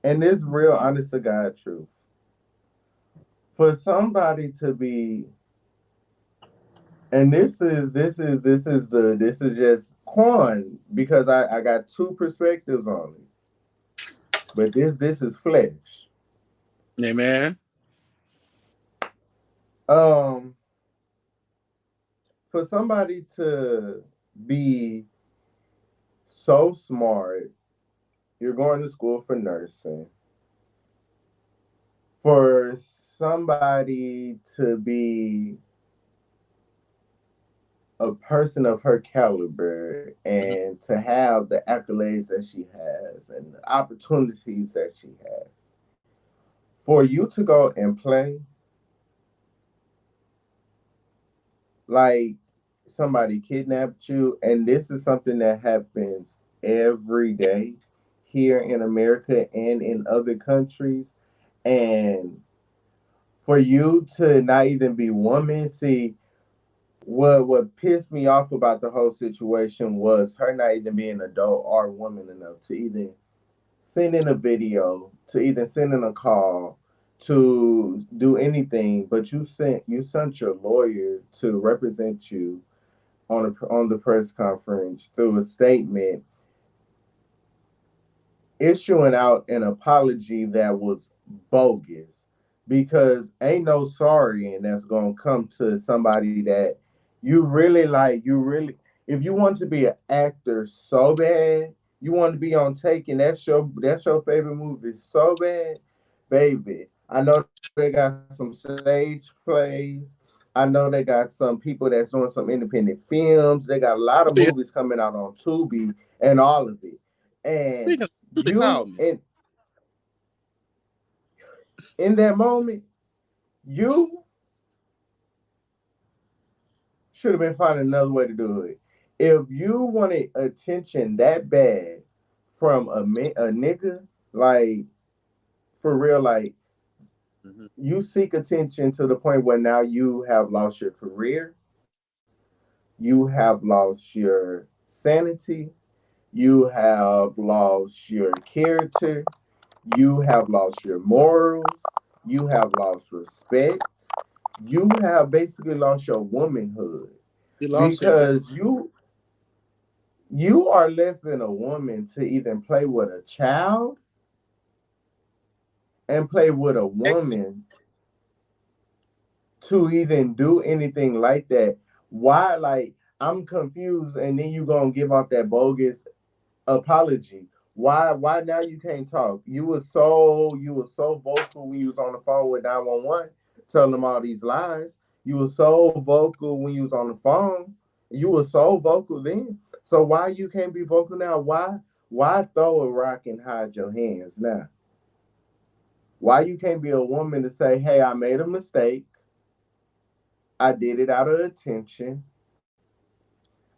And this real honest to God truth. For somebody to be, and this is just corn because I got two perspectives on it. But this is flesh. Amen. Um, for somebody to be so smart, you're going to school for nursing. For somebody to be a person of her caliber Mhm. and to have the accolades that she has and the opportunities that she has, for you to go and play like somebody kidnapped you, and this is something that happens every day here in America and in other countries, and for you to not even be woman, see, what pissed me off about the whole situation was her not even being adult or woman enough to even send in a video, to even send in a call, to do anything. But you sent your lawyer to represent you on the press conference through a statement issuing out an apology that was bogus because ain't no sorry and that's gonna come to somebody that you really like. You really, if you want to be an actor so bad, you want to be on Taken. That's your favorite movie so bad, baby. I know they got some stage plays. I know they got some people that's doing some independent films. They got a lot of movies coming out on Tubi and all of it. And Speaking, of, they you called me. in that moment, you should have been finding another way to do it. If you wanted attention that bad from a nigga, like for real, like Hmm. you seek attention to the point where now you have lost your career, you have lost your sanity, you have lost your character, you have lost your morals, you have lost respect, you have basically lost your womanhood You lost your voice. because you are less than a woman to even play with a child and play with a woman to even do anything like that. Why? Like, I'm confused, and then you gonna give off that bogus apology. Why now you can't talk? You were so vocal when you was on the phone with 911 telling them all these lies. You were so vocal when you was on the phone. You were so vocal then. So why you can't be vocal now? Why throw a rock and hide your hands now? Why you can't be a woman to say, "Hey, I made a mistake. I did it out of attention.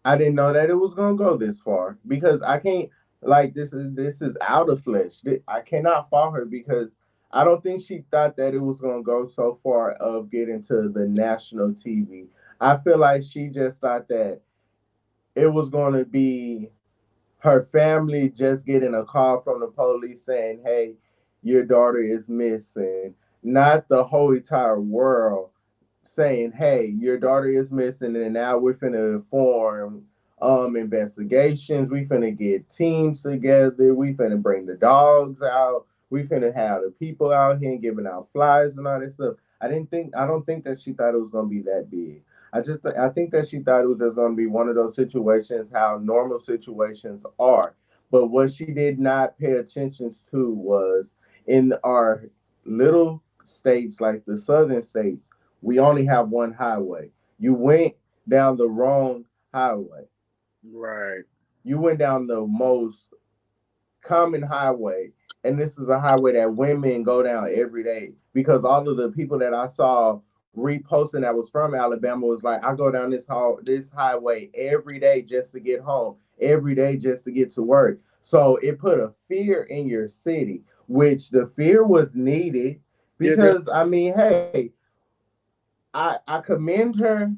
I didn't know that it was gonna go this far because I can't like this is out of flesh. I cannot fault her because I don't think she thought that it was gonna go so far of getting to the national TV. I feel like she just thought that it was gonna be her family just getting a call from the police saying, "Hey, your daughter is missing." Not the whole entire world saying, "Hey, your daughter is missing," and now we're finna form investigations. We finna get teams together. We finna bring the dogs out. We finna have the people out here and giving out flyers and all that stuff. I don't think that she thought it was gonna be that big. I think that she thought it was just gonna be one of those situations, how normal situations are. But what she did not pay attention to was in our little states like the southern states, we only have one highway. You went down the wrong highway. Right. You went down the most common highway, and this is a highway that women go down every day because all of the people that I saw reposting that was from Alabama was like, I go down this highway every day just to get home, every day just to get to work. So it put a fear in your city, which the fear was needed Yeah. because I mean, hey, I commend her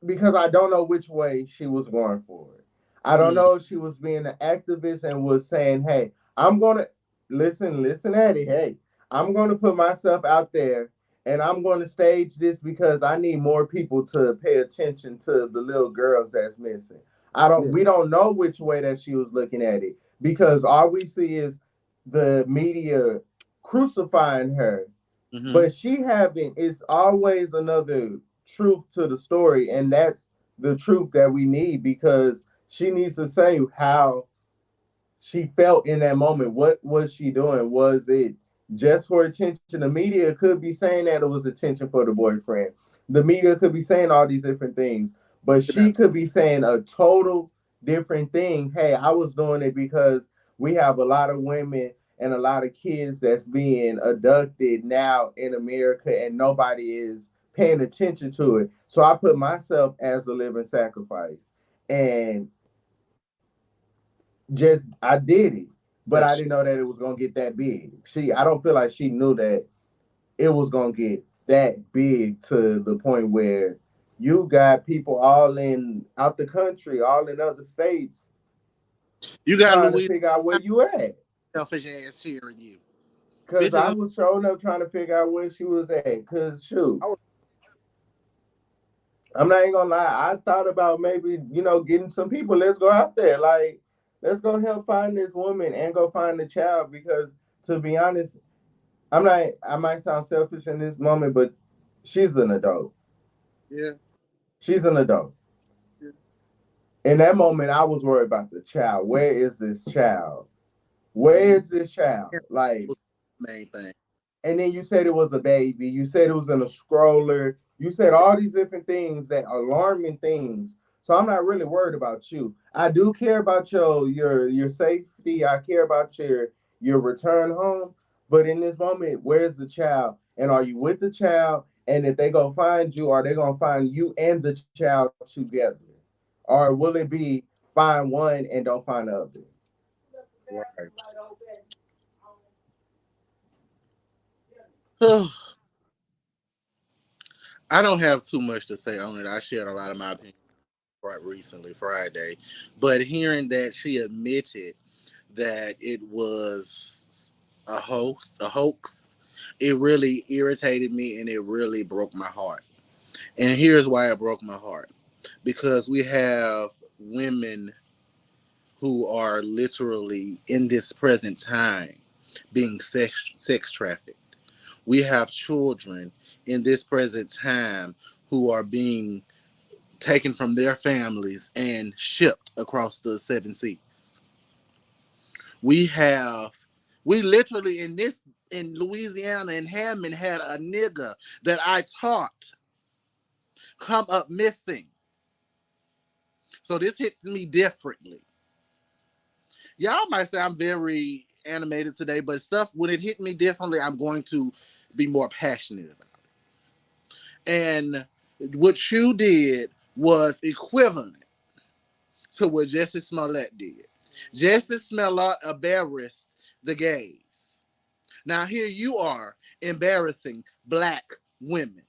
because I don't know which way she was going for it. I don't Mm, know if she was being an activist and was saying, "Hey, I'm gonna listen at it. Hey, I'm gonna put myself out there and I'm gonna stage this because I need more people to pay attention to the little girls that's missing." I don't. yeah. We don't know which way that she was looking at it because all we see is the media crucifying her, Hmm. but she having it's always another truth to the story, and that's the truth that we need because she needs to say how she felt in that moment. What was she doing? Was it just for attention? The media could be saying that it was attention for the boyfriend. The media could be saying all these different things, but Yeah. she could be saying a total different thing. Hey, I was doing it because we have a lot of women and a lot of kids that's being abducted now in America, and nobody is paying attention to it. So I put myself as a living sacrifice. And just I did it, but I didn't Gotcha. know that it was gonna get that big. I don't feel like she knew that it was gonna get that big to the point where you got people all in out the country, all in other states, You got trying to Louis figure out where you at. selfish ass cheering you. Cause I Bitches. was showing up trying to figure out where she was at. Cause shoot, I was, I'm not even gonna lie. I thought about maybe getting some people. Let's go out there, like let's go help find this woman and go find the child. Because to be honest, I'm not. I might sound selfish in this moment, but she's an adult. yeah. She's an adult. Yeah. In that moment, I was worried about the child. Where is this child? Where Yeah. is this child? Like, Was the main thing. and then you said it was a baby. You said it was in a stroller. You said all these different things that alarming things. So I'm not really worried about you. I do care about your safety. I care about your return home. But in this moment, where's the child? And are you with the child? And if they go find you, are they gonna find you and the child together? Or will it be find one and don't find the other? Right. I don't have too much to say on it. I shared a lot of my opinions right recently, Friday. But hearing that she admitted that it was a hoax, it really irritated me and it really broke my heart. And here's why it broke my heart. Because we have women who are literally in this present time being sex trafficked. We have children in this present time who are being taken from their families and shipped across the seven seas. We have, we literally in Louisiana in Hammond had a nigga that I taught come up missing. So this hits me differently. Y'all might say I'm very animated today, but stuff when it hit me differently, I'm going to be more passionate about it. And what you did was equivalent to what Justice Smollett did. Justice Smollett embarrassed the gays. Now here you are embarrassing black women.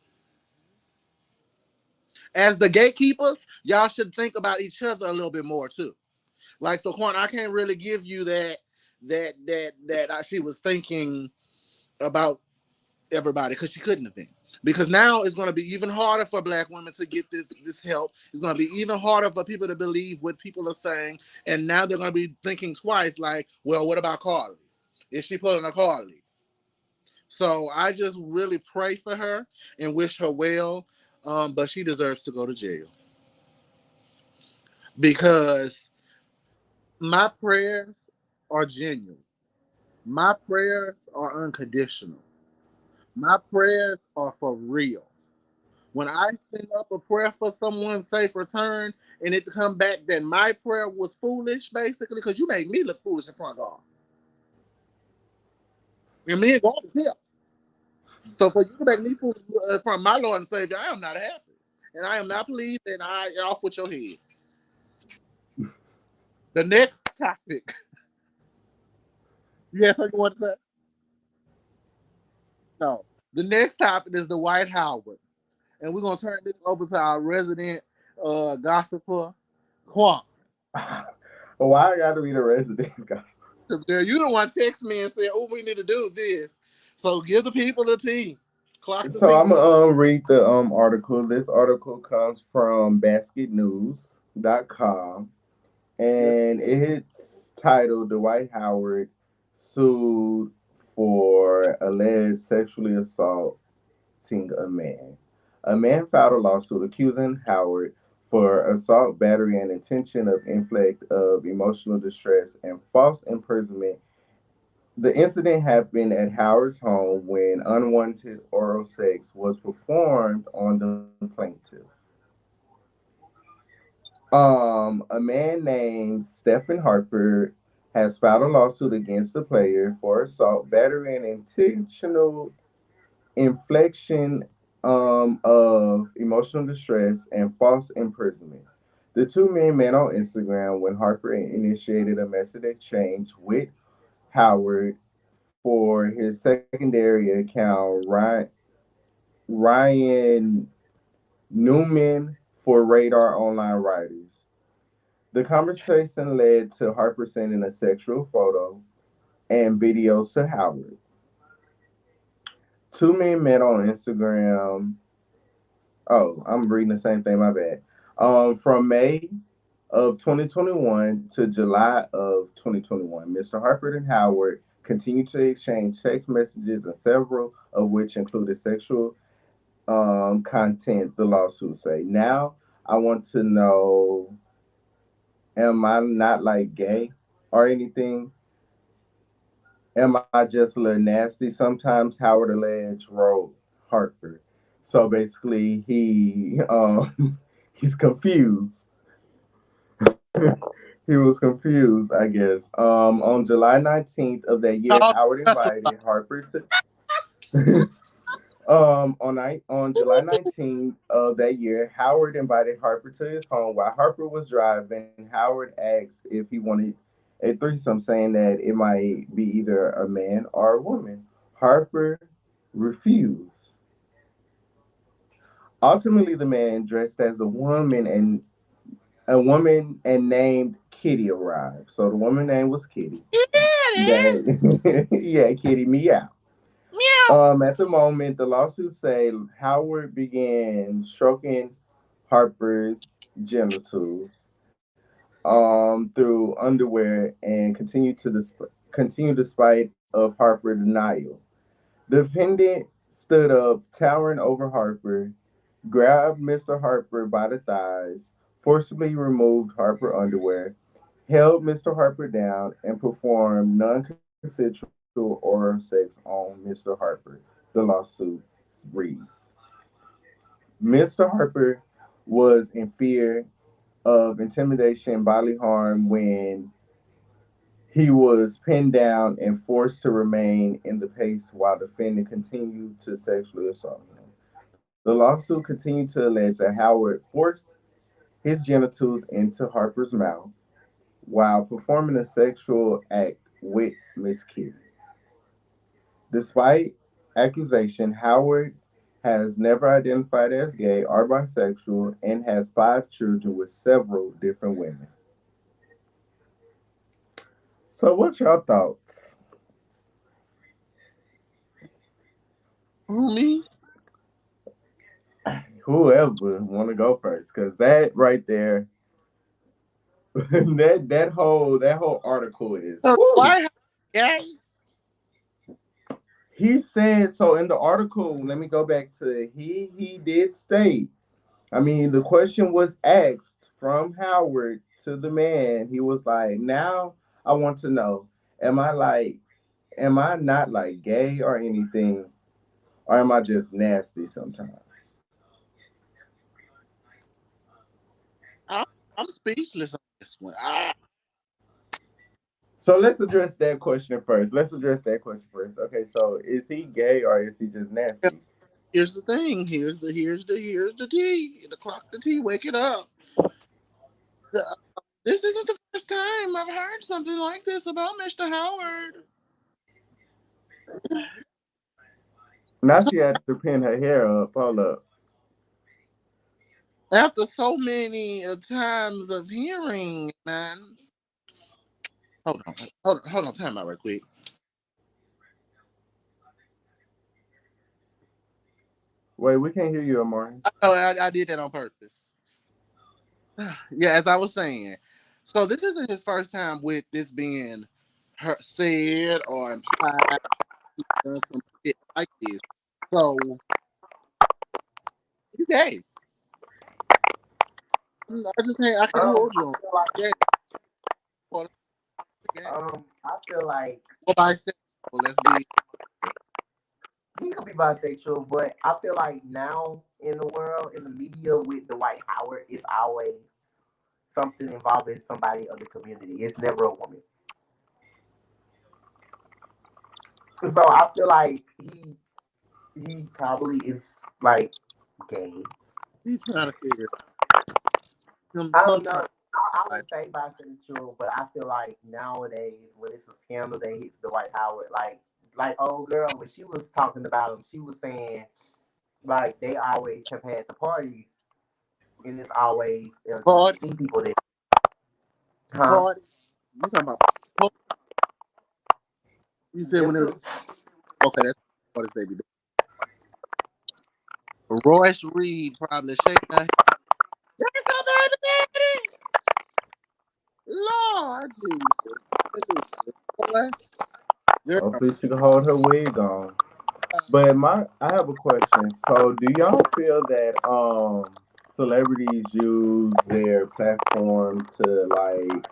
As the gatekeepers, y'all should think about each other a little bit more too. Like so, Quan, I can't really give you that she was thinking about everybody because she couldn't have been. Because now it's going to be even harder for black women to get this help. It's going to be even harder for people to believe what people are saying, and now they're going to be thinking twice. Like, well, what about Carlee? Is she pulling a Carlee? So I just really pray for her and wish her well. But she deserves to go to jail because my prayers are genuine. My prayers are unconditional. My prayers are for real. When I send up a prayer for someone's safe return and it come back that my prayer was foolish, basically, because you make me look foolish in front of God. And me and God is here. So for you to make me foolish in front of my Lord and Savior, I am not happy. And I am not pleased, and I off with your head. The next topic. Yes, I want to say? No. The next topic is the Dwight Howard. And we're gonna turn this over to our resident gossiper, Quan. Why I gotta be the resident guy? Because girl, you don't want to text me and say, "Oh, we need to do this." So give the people the tea. Clock the So tea. I'm gonna read the article. This article comes from basketnews.com, Yes. and it's titled Dwight Howard sued for alleged sexually assaulting a man. A man filed a lawsuit accusing Howard for assault, battery, and intention of inflict of emotional distress and false imprisonment. The incident happened at Howard's home when unwanted oral sex was performed on the plaintiff. A man named Stephen Harper has filed a lawsuit against the player for assault, battery, and intentional infliction of emotional distress and false imprisonment. The two men met on Instagram when Harper initiated a message exchange with Howard for his secondary account, Ryan Newman for Radar Online Writers. The conversation led to Harper sending a sexual photo and videos to Howard. Two men met on Instagram. Oh, I'm reading the same thing, my bad. From May of 2021 to July of 2021, Mr. Harper and Howard continued to exchange text messages, and several of which included sexual content, the lawsuit say. Now, I want to know, am I not like gay or anything? Am I just a little nasty? Sometimes Howard alleged wrote Harper. So basically, he's confused. He was confused, I guess. On July 19th of that year, Oh, Howard that's invited Harper to. On July 19th of that year, Howard invited Harper to his home. While Harper was driving, Howard asked if he wanted a threesome, saying that it might be either a man or a woman. Harper refused. Ultimately, the man dressed as a woman and named Kitty arrived. So the woman name was Kitty. it. That yeah, Kitty meow. Meow. At the moment, the lawsuit say Howard began stroking Harper's genitals through underwear and continue despite of Harper denial. The defendant stood up, towering over Harper, grabbed Mr. Harper by the thighs, forcibly removed Harper underwear, held Mr. Harper down, and performed non-consensual oral sex on Mr. Harper. The lawsuit reads. Mr. Harper was in fear of intimidation and bodily harm when he was pinned down and forced to remain in the pace while the defendant continued to sexually assault him. The lawsuit continued to allege that Howard forced his genitals into Harper's mouth while performing a sexual act with Miss Kitty. Despite accusation, Howard has never identified as gay or bisexual and has 5 children with several different women. So, what's your thoughts? Who me? Whoever want to go first, because that right there, that whole article is So woo. why gay? He said so in the article. Let me go back to he did state. I mean, the question was asked from Howard to the man. He was like, "Now I want to know, am I like, am I not like gay or anything, or am I just nasty sometimes?" I'm, I'm speechless on this one. So let's address that question first. Let's address that question first. Okay, so is he gay or is he just nasty? Here's the thing. Here's the tea. The clock, the tea. Wake it up. The- This isn't the first time I've heard something like this about Mr. Howard. Now she had to pin her hair up. Hold up. After so many times of hearing, man. Hold on. Time out right quick. Wait, we can't hear you, Amari. Oh, I did that on purpose. Yeah, as I was saying. So this isn't his first time with this being said or implied done some shit like this. So you gay. I can't hold you I on feel like gay or gay I feel like or bisexual. Let's be he could be bisexual, but I feel like now in the world, in the media with Dwight Howard, it's always something involving somebody of the community. It's never a woman. So I feel like he probably is like gay. you trying to figure I don't know. sometimes I like would say bisexual, but I feel like nowadays when it's a scandal that hits Dwight Howard, like old girl when she was talking about him, she was saying like they always have had the parties and it's always party LGBT people there. Huh? party. You talking about party? You said Them when it was too. okay. That's what they be doing. Royce Reed probably shaking her head. That's a baby daddy. Lord Jesus. Boy, girl. Hopefully she can hold her wig on. But I have a question. So do y'all feel that celebrities use their platform to like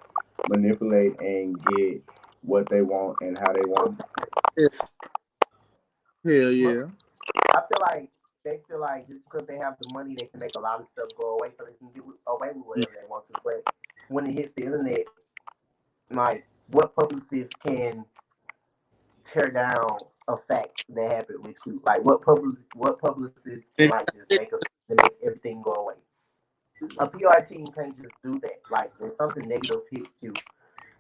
manipulate and get what they want and how they want it? Hell, hell Most, yeah. I feel like they feel like just because they have the money, they can make a lot of stuff go away, so they can get away with whatever they want to. But when it hits the internet, like what publicist can tear down a fact that happened with you? Like what publicist can And like just make a make everything go away? A PR team can't just do that. Like when something negative hits you,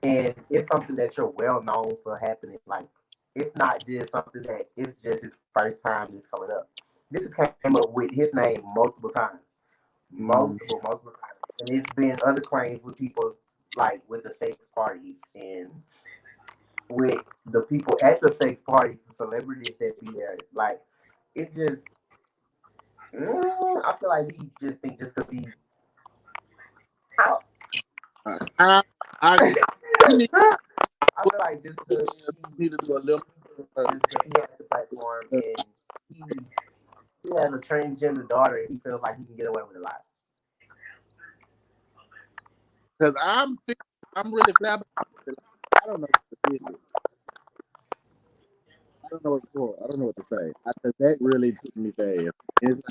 and it's something that you're well known for happening. Like it's not just something that it's just his first time it's coming up. This has came up with his name multiple times, mm, multiple times, and it's been other claims with people like with the sex parties and with the people at the sex parties, the celebrities that be there. Like it just, I feel like he just think just because he. I, I, you need, I feel like just because need to do a little. he has the platform and he has a transgender daughter, he feels like he can get away with a lot. Because I'm really flabbergasted. I don't know what this is. I don't know what it's for. I don't know what to say. Cause that really took me fast. It's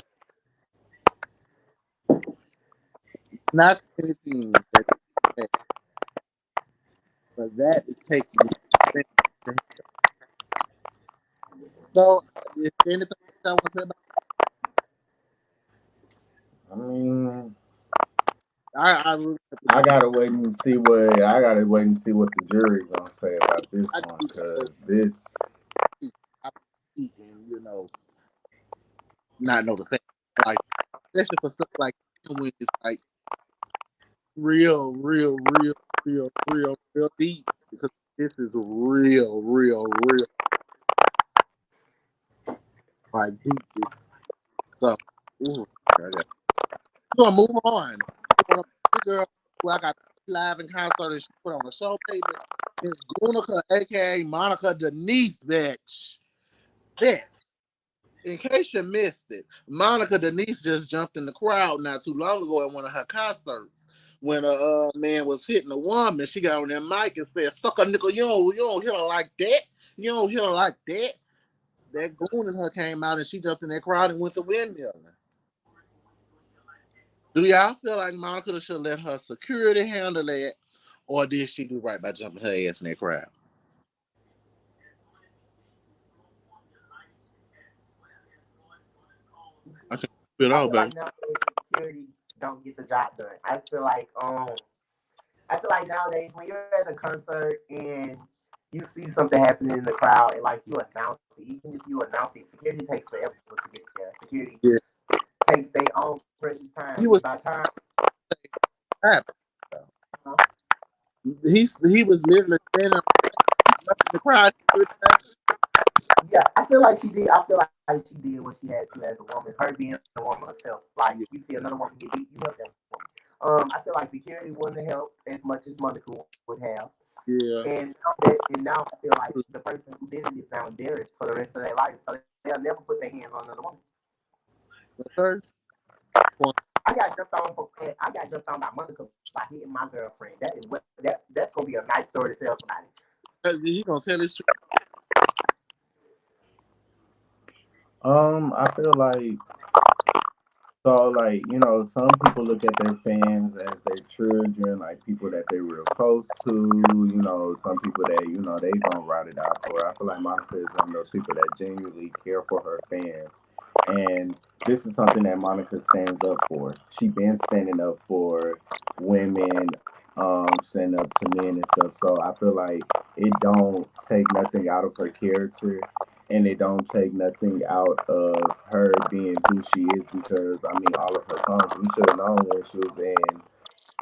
not anything that, but that is taking me. So, is there anything else I want to say about? I mean, I really I gotta wait and see what the jury gonna say about this I one, do cause this. I and not know the fact, like especially for stuff like when it's like real deep because this is real like deep. So, ooh, I got. We're gonna move on. The girl who I got live in concert and she put on a show, baby. It's Goonica, aka Monica Denise, bitch. Bitch. In case you missed it, Monica Denise just jumped in the crowd not too long ago at one of her concerts. When a man was hitting a woman, she got on that mic and said, "Suck a nickel, you don't hit her like that. You don't hit her like that." That goon in her came out and she jumped in that crowd and went to windmill. Do y'all feel like Monica should let her security handle that, or did she do right by jumping her ass in that crowd? I can't feel it I all, feel baby. like nowadays security don't get the job done. I feel like nowadays when you're at a concert and you see something happening in the crowd and like you announce it, even if you announce it, security takes forever to get there. Security Yeah, takes their own precious time. he And was by the time happy. uh, He was literally standing up in the crowd. yeah, I feel like she did. I feel like she did what she had to as a woman. Her being a woman herself. Like Yeah, you see another woman get beat, you help that woman. I feel like security wouldn't have helped as much as Monica would have. yeah. And now I feel like the person who did it is now embarrassed for the rest of their life. So they'll never put their hands on another woman. First, I got jumped on by Monica by hitting my girlfriend. That's gonna be a nice story to tell somebody. he gonna tell his truth. I feel like some people look at their fans as their children, like people that they're real close to. Some people that they gonna ride it out for. I feel like Monica is one of those people that genuinely care for her fans, and this is something that Monica stands up for. She been standing up for women, standing up to men and stuff. So I feel like it don't take nothing out of her character, and it don't take nothing out of her being who she is, because I mean all of her songs we should have known when she was in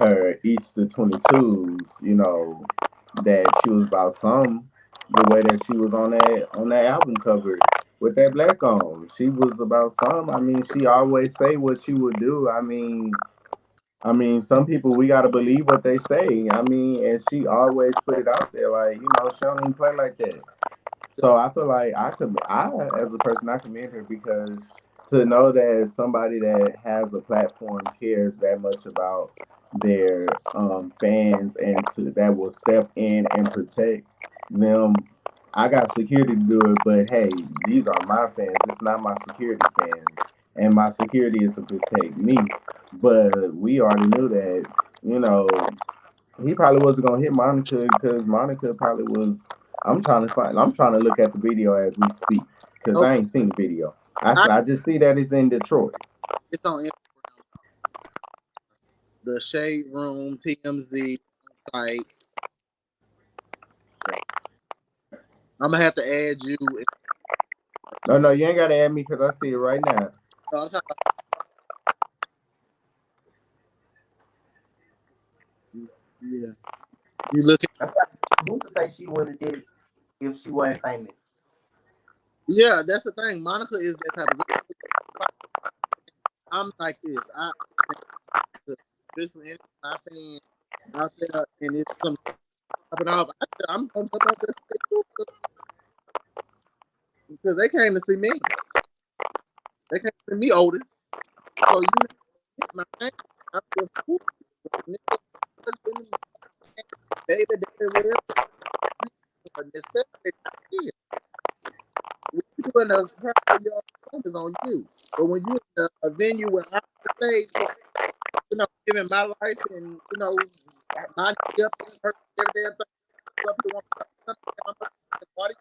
her Each the 22s, that she was about some, the way that she was on that album cover with that black on. She was about some. I mean, she always say what she would do. I mean, some people we gotta believe what they say. I mean, and she always put it out there, like, she don't even play like that. So I feel like as a person, I commend her, because to know that somebody that has a platform cares that much about their fans, and to that will step in and protect them. I got security to do it, but hey, these are my fans. It's not my security fans, and my security is to protect me. But we already knew that, you know, he probably wasn't gonna hit Monica, because Monica probably was. I'm trying to look at the video as we speak, because I Okay, ain't seen the video. I I, I just see that it's in Detroit. it's on the Shade Room TMZ site. I'm gonna have to add you. No, no, you ain't gotta add me, because I see it right now. I'm talking about, yeah, you look at. I feel like who's to say she wouldn't have did it if she wasn't famous? Yeah, that's the thing. Monica is that type of girl. I'm like this. I listen to my fans out there, and it's some popping off. I'm gonna jump on this because they came to see me. They came to see me, Otis. So you know, my name. I'm just nigga, husband, baby, daddy, whatever. A necessity is. When you in a crowd, your home is on you. But when you in a venue where I'm the stage, giving my life and my up every damn thing up to one party,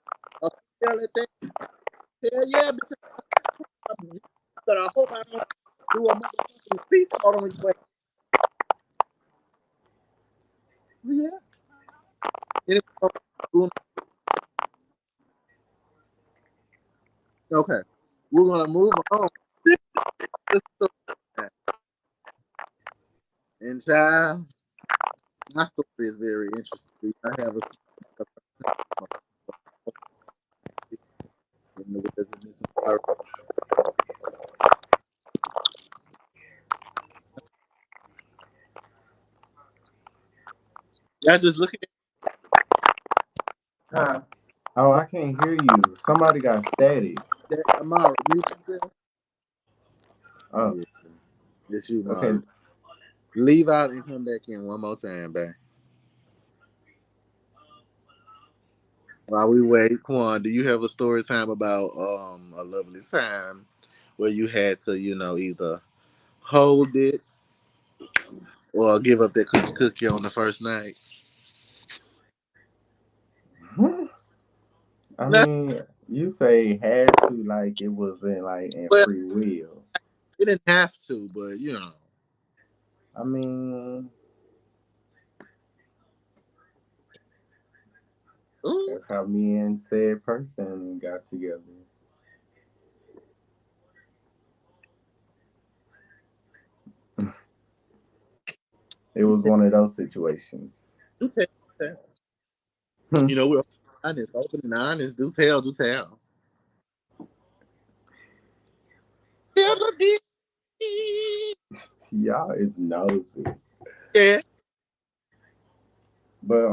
a female at that, hell yeah, but I hope I don't do a motherfucking peace out on you. Okay, we're gonna move on. This story time. And child, my story is very interesting. I have a in the wilderness. Y'all just looking at Huh? Oh, I can't hear you. Somebody got static. that. Amara, mute yourself. Oh, Yeah, it's you, okay. Mara. Leave out and come back in one more time, babe. While we wait, Quan, do you have a story time about a lovely time where you had to, either hold it or give up that cookie on the first night? I No, mean, you say had to like it was in like in well, free will. it didn't have to, but I mean, ooh, that's how me and said person got together. It was one of those situations. okay, okay. We're honest, open and honest. Do tell, do tell. Never did. Y'all is nosy. Yeah. But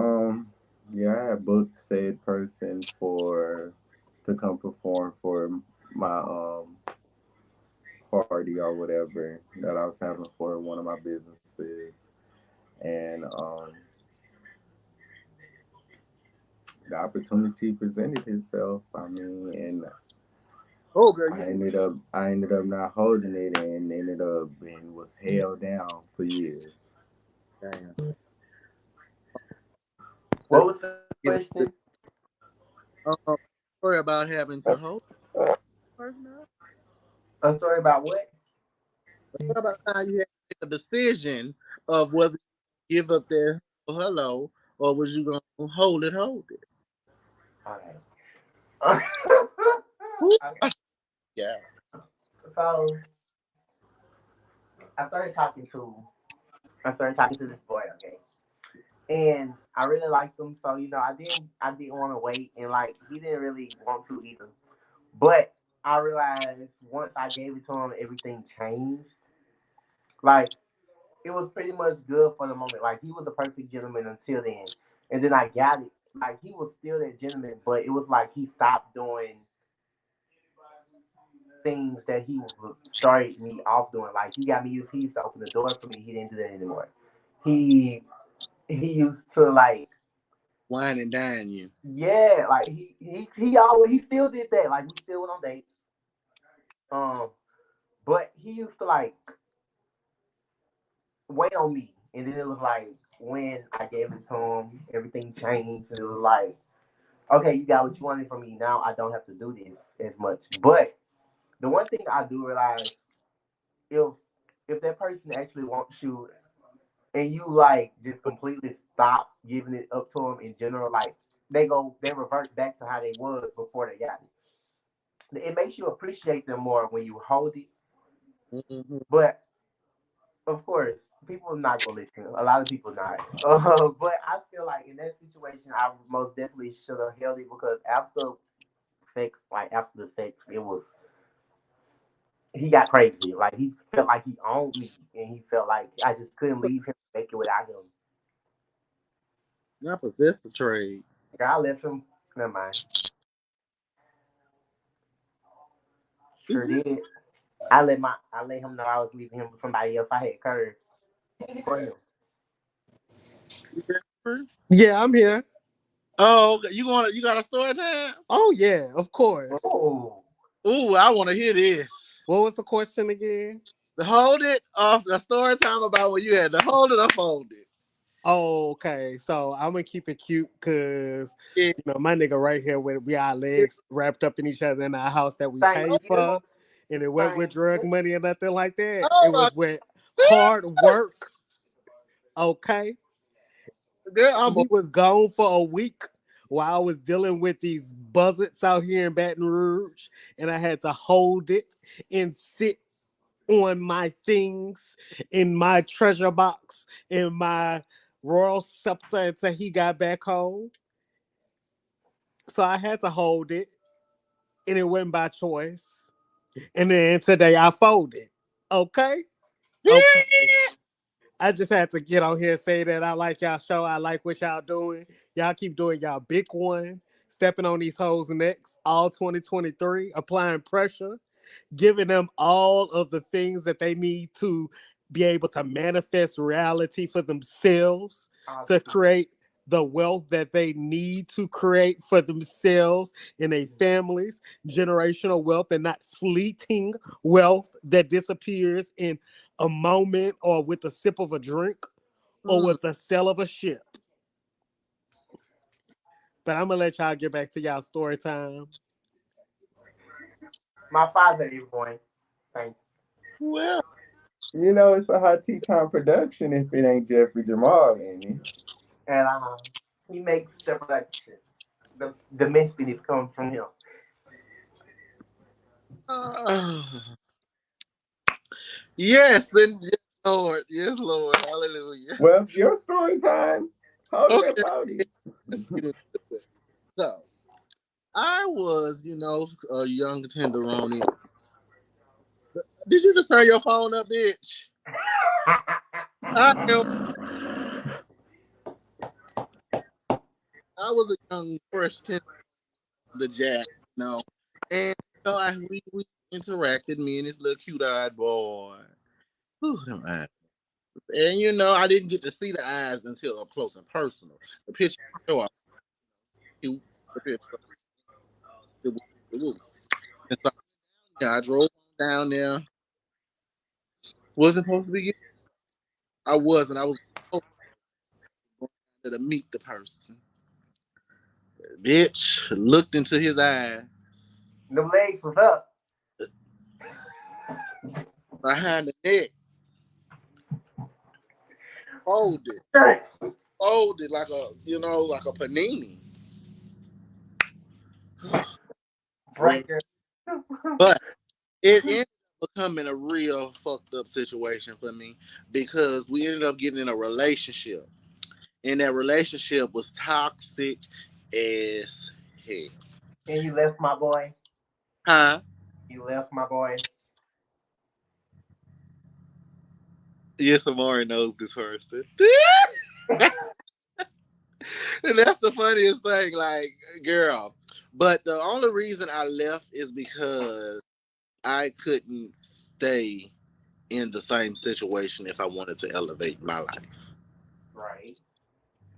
yeah, I had booked said person for to come perform for my party or whatever that I was having for one of my businesses. And the opportunity presented itself. I mean, and Oh, girl, I ended up not holding it and ended up being was held down for years. damn. What was the question? Um, Story about having to hold first now. A story about what? What about how you had to make a decision of whether you give up there hello or was you gonna hold it? Okay. Who? Okay. Yeah. So I started talking to this boy, okay. And I really liked him, so I didn't want to wait, and like he didn't really want to either. But I realized once I gave it to him, everything changed. Like it was pretty much good for the moment. Like he was a perfect gentleman until then, and then I got it. Like he was still that gentleman, but it was like he stopped doing things that he started me off doing. Like he used to open the door for me. He didn't do that anymore. He he used to like Wine and dine you. yeah, like he still did that. Like we still went on dates. Um, but he used to like wait on me, and then it was like when I gave it to him, everything changed, and it was like, okay, you got what you wanted from me. Now I don't have to do this as much. But the one thing I do realize if that person actually wants you and you like just completely stop giving it up to them in general, like they revert back to how they was before they got it. It makes you appreciate them more when you hold it. Mm-hmm. But of course, people are not gonna listen. A lot of people not. But I feel like in that situation, I most definitely should have held it because after the sex, it was he got crazy. Like he felt like he owned me, and he felt like I just couldn't leave him make it without him. Not possess the trade. Like, I left him. Never mind. Sure did. I let him know I was leaving him for somebody else. I had courage for him. Yeah, I'm here. Oh, okay. You got a story time? Oh yeah, of course. Oh, Ooh, I want to hear this. What was the question again? The hold it off the story time about when you had to hold it or fold it. Oh, okay. So I'm gonna keep it cute because Yeah, my nigga right here with we our yeah. legs wrapped up in each other in our house that we thank paid you. for, and it wasn't with Thank drug you. money or nothing like that. It Oh my was with hard work. Okay, girl, I'm a he was gone for a week while I was dealing with these buzzards out here in Baton Rouge, and I had to hold it and sit on my things in my treasure box in my royal scepter until he got back home. So I had to hold it, and it went by choice. And then today I folded. Okay? Okay. I just had to get on here and say that I like y'all show. I like what y'all doing. Y'all keep doing y'all big one, stepping on these hoes' necks all 2023, applying pressure, giving them all of the things that they need to be able to manifest reality for themselves, to create the wealth that they need to create for themselves and their families, generational wealth and not fleeting wealth that disappears in a moment or with a sip of a drink or Mm. with the sale of a ship. But I'm gonna let y'all get back to y'all story time. My father is one. Thank Well, It's a hot tea time production if it ain't Jeffrey Jamal in it. you. And he makes the production. The message is coming from him. uh, yes, and yes, Lord, yes, Lord, hallelujah. Well, your story time. Hold that Okay, 40. let's get into it. So, I was, a young tenderoni. Did you just turn your phone up, bitch? I am. I was a young fresh tender of the jack, and we interacted, me and this little cute-eyed boy. Whew, them eyes. And I didn't get to see the eyes until up close and personal. The picture show up cute. The picture it was, it was. And so I drove down there. Wasn't supposed to be. I wasn't. I was supposed to meet the person. Bitch looked into his eyes The legs was up. behind the neck, folded, folded like like a panini. Breaker. But it ended up becoming a real fucked up situation for me because we ended up getting in a relationship, and that relationship was toxic as hell. And you left my boy. Huh? You left my boy. Yes, Amari knows this person. And that's the funniest thing, like, girl. But the only reason I left is because I couldn't stay in the same situation if I wanted to elevate my life. Right.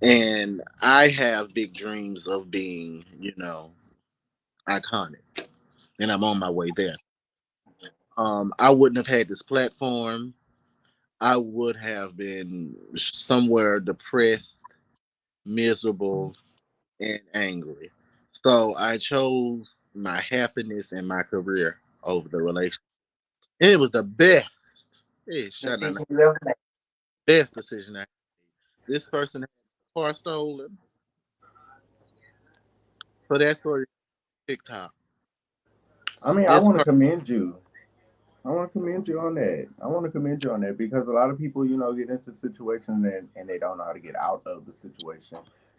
And I have big dreams of being, iconic. And I'm on my way there. I wouldn't have had this platform. I would have been somewhere depressed, miserable, and angry. So I chose my happiness and my career over the relationship. And it was the best. Hey, shut up. Decision you left me. Best decision I made. This person had the car stolen. So that story TikTok. I mean, I This want to person commend you. I want to commend you on that. I want to commend you on that because a lot of people, get into situations and they don't know how to get out of the situation.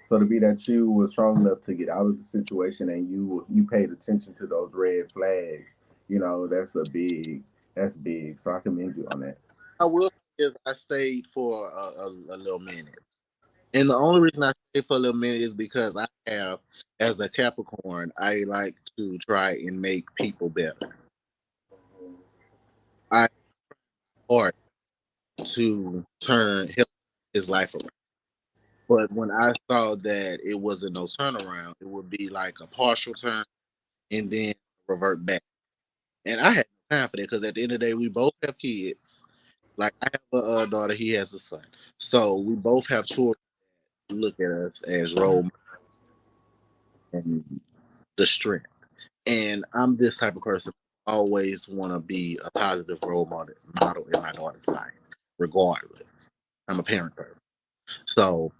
So to be that you were strong enough to get out of the situation and you paid attention to those red flags, that's big. So I commend you on that. I will say is I stayed for a little minute. And the only reason I stayed for a little minute is because I have, as a Capricorn, I like to try and make people better. I hard to help his life around. But when I saw that it wasn't no turnaround, it would be like a partial turn and then revert back. And I had no time for that because at the end of the day, we both have kids. Like I have a daughter, he has a son. So we both have children who look at us as role models and the strength. And I'm this type of person who always want to be a positive role model in my daughter's life, regardless. I'm a parent first. So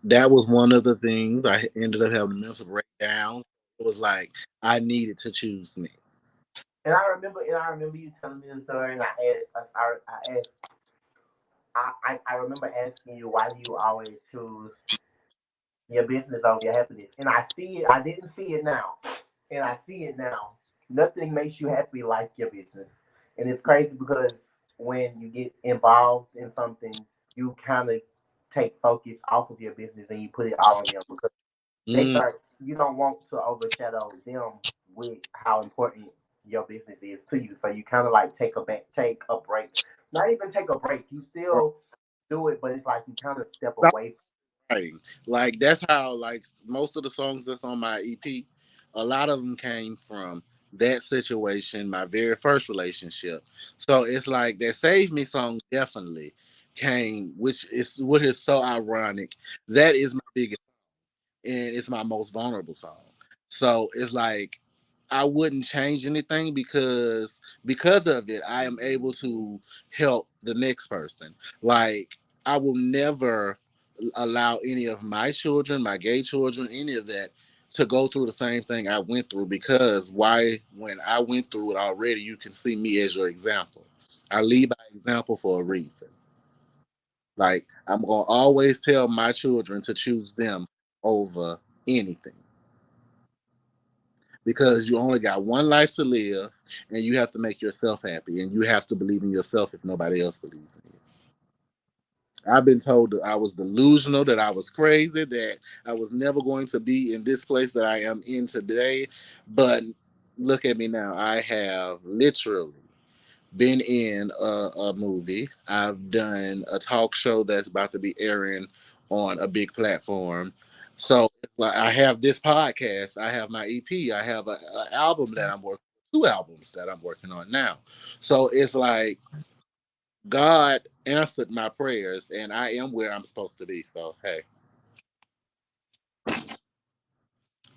That was one of the things I ended up having a mental breakdown. It was like I needed to choose me. And I remember you telling me the story, and I remember asking you why do you always choose your business over your happiness, and I see it. I didn't see it now, and I see it now. Nothing makes you happy like your business, and it's crazy because when you get involved in something, you kind of take focus off of your business and you put it all on them because they Mm, start. You don't want to overshadow them with how important your business is to you, so you kind of like take a break. Not even take a break. You still do it, but it's like you kind of step away. right. Like that's how like most of the songs that's on my EP, a lot of them came from that situation, my very first relationship. So it's like that Save Me song definitely came, which is what is so ironic. That is my biggest and it's my most vulnerable song. So it's like I wouldn't change anything because of it, I am able to help the next person. Like I will never allow any of my children, my gay children, any of that to go through the same thing I went through because why when I went through it already, you can see me as your example. I lead by example for a reason. Like I'm gonna always tell my children to choose them over anything because you only got one life to live and you have to make yourself happy and you have to believe in yourself if nobody else believes in you. I've been told that I was delusional, that I was crazy, that I was never going to be in this place that I am in today. But look at me now. I have literally been in a movie. I've done a talk show that's about to be airing on a big platform. So like, I have this podcast. I have my EP. I have a album that I'm working. Two albums that I'm working on now. So it's like God answered my prayers, and I am where I'm supposed to be. So hey,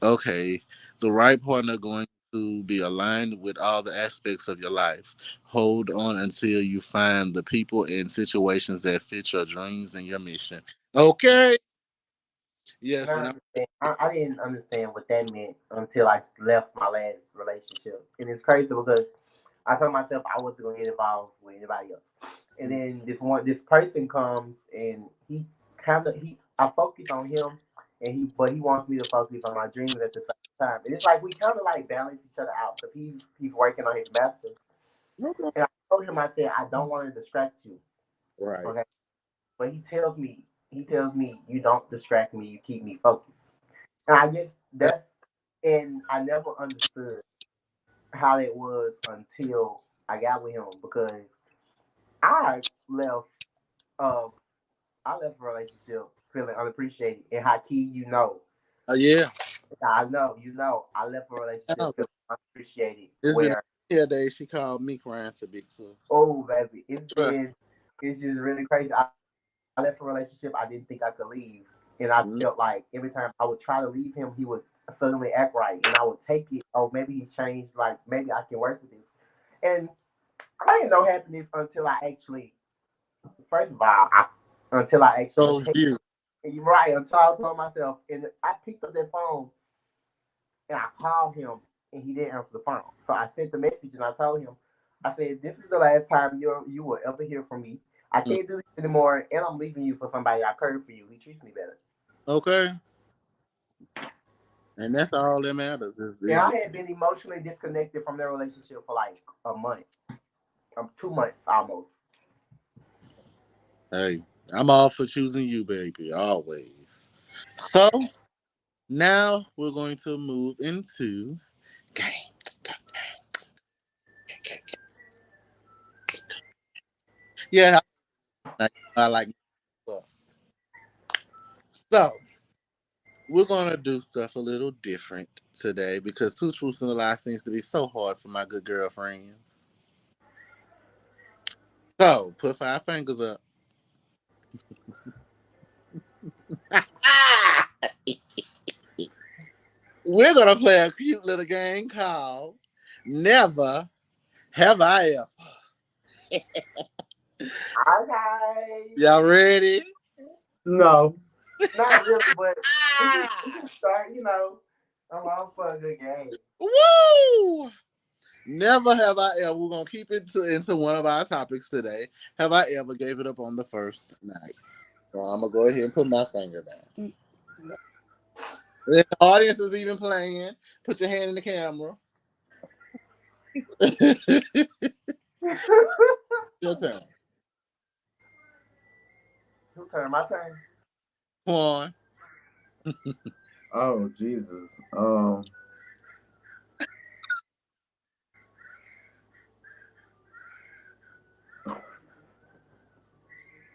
okay, the right partner going to be aligned with all the aspects of your life. Hold on until you find the people and situations that fit your dreams and your mission. Okay. And Yes, and I'm I didn't understand what that meant until I left my last relationship. And it's crazy because I told myself I wasn't gonna get involved with anybody else. And then this person comes and he I focus on him and he wants me to focus on my dreams at the same time. And it's like we kind of like balance each other out because he's working on his master's. okay. And I told him I said I don't want to distract you, Right. okay? But he tells me you don't distract me, you keep me focused. And I guess that's and I never understood how it was until I got with him because I left uh I left a relationship feeling unappreciated and how key Yeah. I know I left a Oh, relationship feeling unappreciated it's been a where here day. She called me crying to big sis. oh baby Trust. it's just really crazy. I left a relationship I didn't think I could leave and I felt Mm, like every time I would try to leave him he would suddenly act right and I would take it oh maybe he's changed like maybe I can work with this and I didn't know happiness until I actually first of all, until I actually so take you. you're right, until I told myself, and I picked up that phone and I called him, and he didn't answer the phone. So I sent the message and I told him, I said, "This is the last time you will ever hear from me. I Mm, can't do this anymore, and I'm leaving you for somebody I cared for you. He treats me better." okay. And that's all that matters. And Is I had been emotionally disconnected from their relationship for like a month, 2 months almost. hey, I'm all for choosing you, baby, always. So now we're going to move into game. Yeah, I like. So we're gonna do stuff a little different today because two truths and a lie seems to be so hard for my good girlfriend. So put five fingers up. We're gonna play a cute little game called Never Have I Ever. Okay. Y'all ready? No. Not really, but we can start. I'm all for a good game. Woo! Never have I ever. We're gonna keep it into one of our topics today. Have I ever gave it up on the first night? So I'm gonna go ahead and put my finger down. The audience is even playing. Put your hand in the camera. Your turn. Who turn? My turn. Come on. Oh Jesus.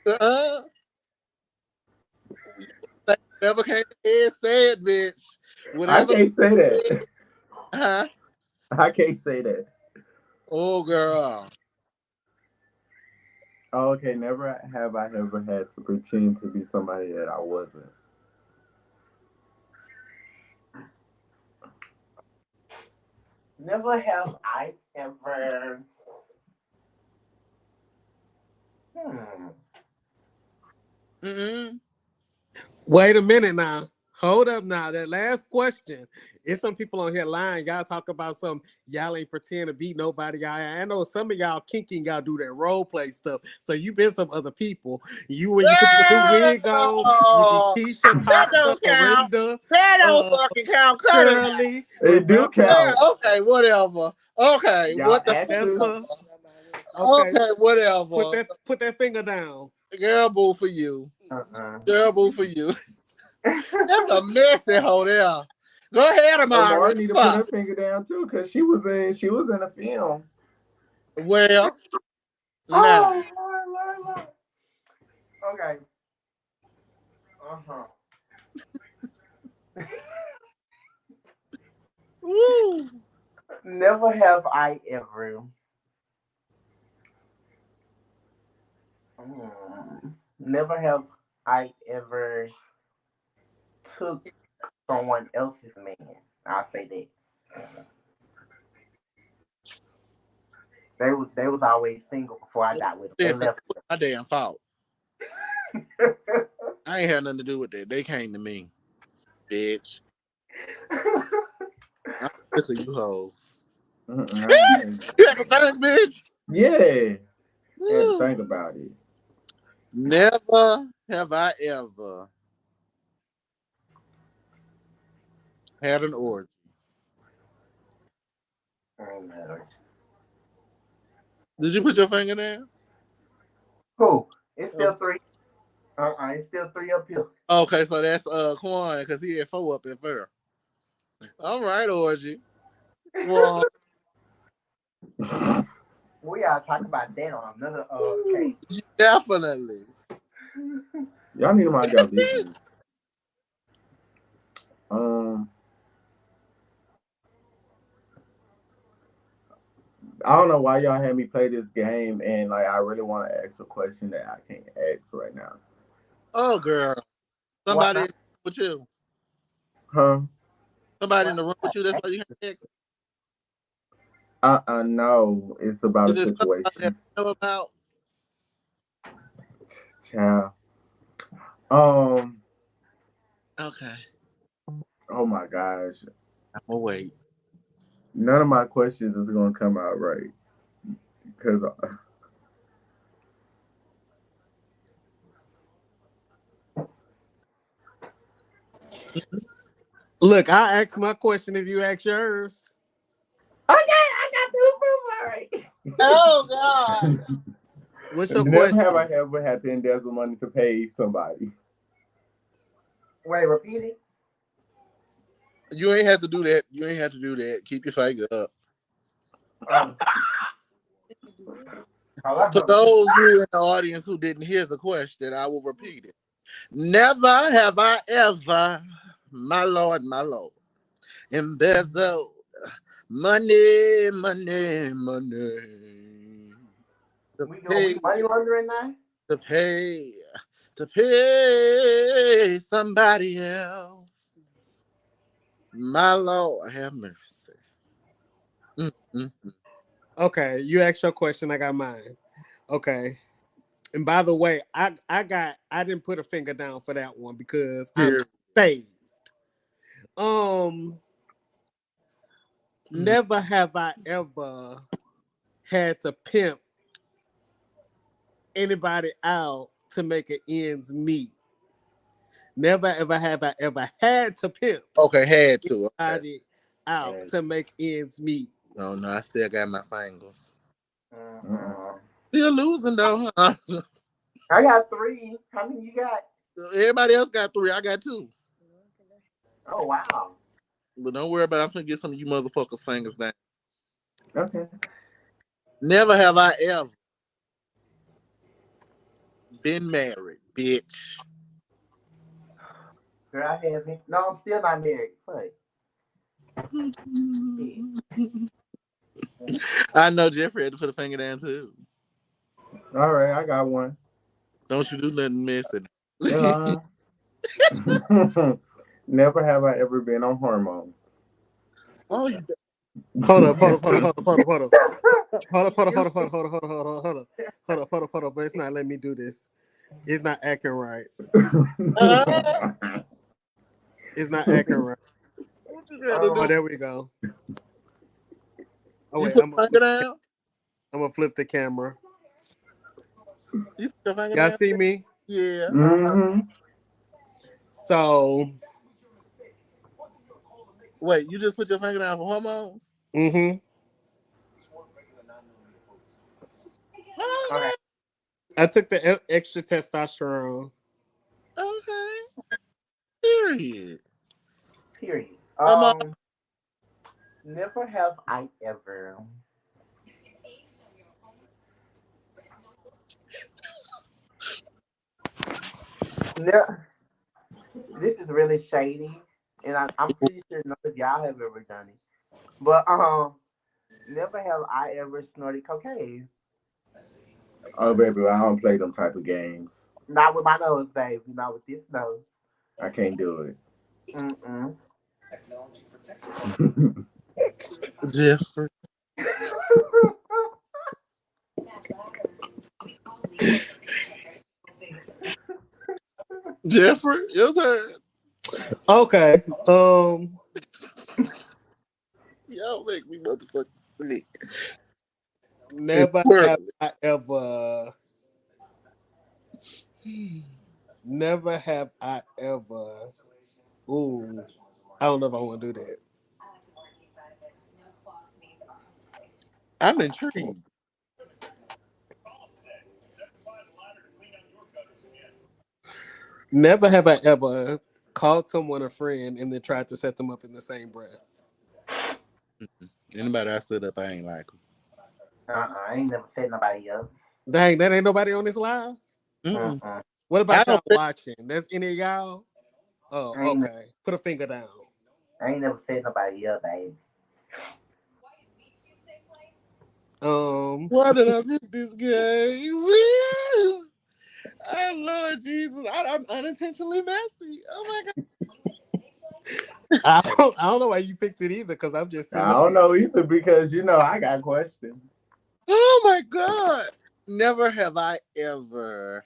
Uh, whatever came to head, say it, bitch. I Whatever. can't say that. Huh? I can't say that. Oh, girl. Oh, okay, never have I ever had to pretend to be somebody that I wasn't. Never have I ever. Hmm. Mm-mm. Wait a minute now. Hold up now. That last question. It's some people on here lying. Y'all talk about some y'all ain't pretend to beat nobody. I know some of y'all kinky y'all do that role play stuff. So you been some other people. You when you put your new wig on, you be Girl, Keisha, that Tasha, don't count. Corinda, That don't uh fucking count. Cut it out. Shirley, It do Yeah, Rebecca, count. okay, whatever. Okay, Y'all what the actors. Vanessa. fuck? Okay, Okay, whatever. put that finger down. Girl, boo for you. Uh-uh. Girl, boo for you. That's a messy hoe there. Go ahead, Amara Amari. need to put Fuck. her finger down too, cause she was in a film. Well, now. Oh, Lord. Okay. Uh-huh. Woo. Never have I ever. Never have I ever took someone else's man. I'll say that. They was always single before I got with them. They Listen, left. it was my damn fault. I ain't had nothing to do with that. They came to me, bitch. I'm sick of you hoes. I ain't think. You had to think, bitch. Yeah, I had to Woo. think about it. Never have I ever had an orgy. Oh, man. Did you put your finger down? Cool. It's Oh, still three. It's still three up here. okay, so that's Quan because he had four up at first. All right, orgy. Quan. We gotta talk about that on another case. Definitely. Y'all need to mind y'all business. Um, I don't know why y'all had me play this game, and like I really want to ask a question that I can't ask right now. Oh, girl. What Somebody now? with you. Huh? Somebody in What? the room with you. That's all you have to ask. No, it's about a Is it somebody that situation. I know about? Child. Um. Okay. Oh my gosh. I'm gonna wait. None of my questions is gonna come out right because Look, I asked my question if you ask yours. okay, I got the approval. Oh God. All right. What's your Never have I question? ever had to embezzle money to pay somebody. Wait, repeat it. You ain't have to do that. You ain't have to do that. Keep your finger up. Um, oh, that's For what. those who in the audience who didn't hear the question, I will repeat it. Never have I ever, my Lord, embezzled money, money, money to We doing pay, we money laundering now? to pay, to pay somebody else. My Lord, have mercy. Mm, mm, mm. Okay, you asked your question. I got mine. Okay. And by the way, I didn't put a finger down for that one because I'm Here. saved. Um, Mm. never have I ever had to pimp anybody out to make an ends meet. Never ever have I ever had to pimp Okay, had to. Okay. anybody out And to make ends meet. No, no, I still got my fingers. Mm-mm. Still losing though, huh? I got three. How many you got? Everybody else got three. I got two. Oh wow. But don't worry about it. I'm gonna get some of you motherfuckers' fingers down. okay. Never have I ever been married, bitch. Girl, I haven't. No, I'm still not married. Fuck. Yeah. I know Jeffrey had to put a finger down too. All right, I got one. Don't you do nothing missing. Uh, never have I ever been on hormones. Oh, you Hold up, hold up, hold up, hold up, hold up, hold up. Hold up, hold up, hold up, hold up, hold up, hold up, hold up, hold up, hold up, hold up, but it's not letting me do this. It's not acting right. It's not acting right. what you gotta Oh, do? there we go. Oh You wait, put your finger down. I'm gonna flip the camera. You put your finger Y'all down. see me? Yeah. Uh-huh. hmm So, Wait, you just put your finger down for hormones? mm-hmm. Okay. Okay. I took the extra testosterone. Okay. Period. Period. I'm Never have I ever. Ne- this is really shady, and I'm pretty sure none of y'all have ever done it. But never have I ever snorted cocaine. Oh, baby, I don't play them type of games. Not with my nose, baby. Not with this nose. I can't do Mm-mm. it. Jeffrey. Jeffrey, your turn. Okay. Y'all make me motherfucking sick. It's Never have swirly. I ever. Never have I ever. Ooh, I don't know if I want to do that. I'm intrigued. Never have I ever called someone a friend and then tried to set them up in the same breath. Anybody I stood up, I ain't like I ain't never said nobody else. Dang, that ain't nobody on this live. them. Mm-mm. What I about don't y'all think watching? That's any of y'all? Oh, I ain't, okay. Put a finger down. I ain't never said nobody else, baby. Um, why did I pick this game? Oh Lord Jesus, I'm unintentionally messy. Oh my I don't know why you picked it either, because I'm just sitting I up don't here. know either because I got questions. God. Oh my God. Never have I ever.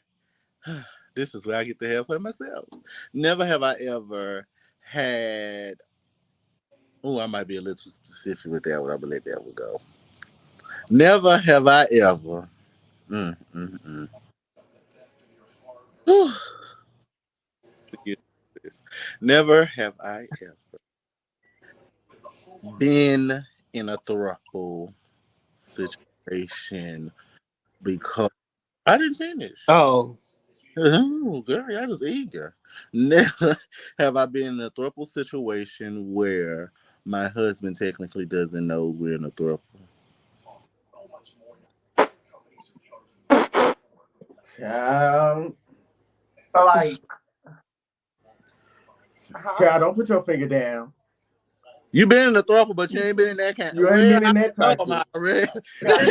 This is where I get the hell for myself. Never have I ever had. Oh, I might be a little too specific with that one. I'm gonna let that one go. Never have I ever. Mm, mm, mm. Whew. Forget this. Never have I ever been in a throuple situation because I didn't finish. Oh, Oh, girl, y'all just eager. Never have I been in a throuple situation where my husband technically doesn't know we're in a throuple. Child, So like, huh? child, don't put your finger down. You been in a throuple, but you ain't been in that kind. You ain't Well, been I in that know type I'm of. already. I've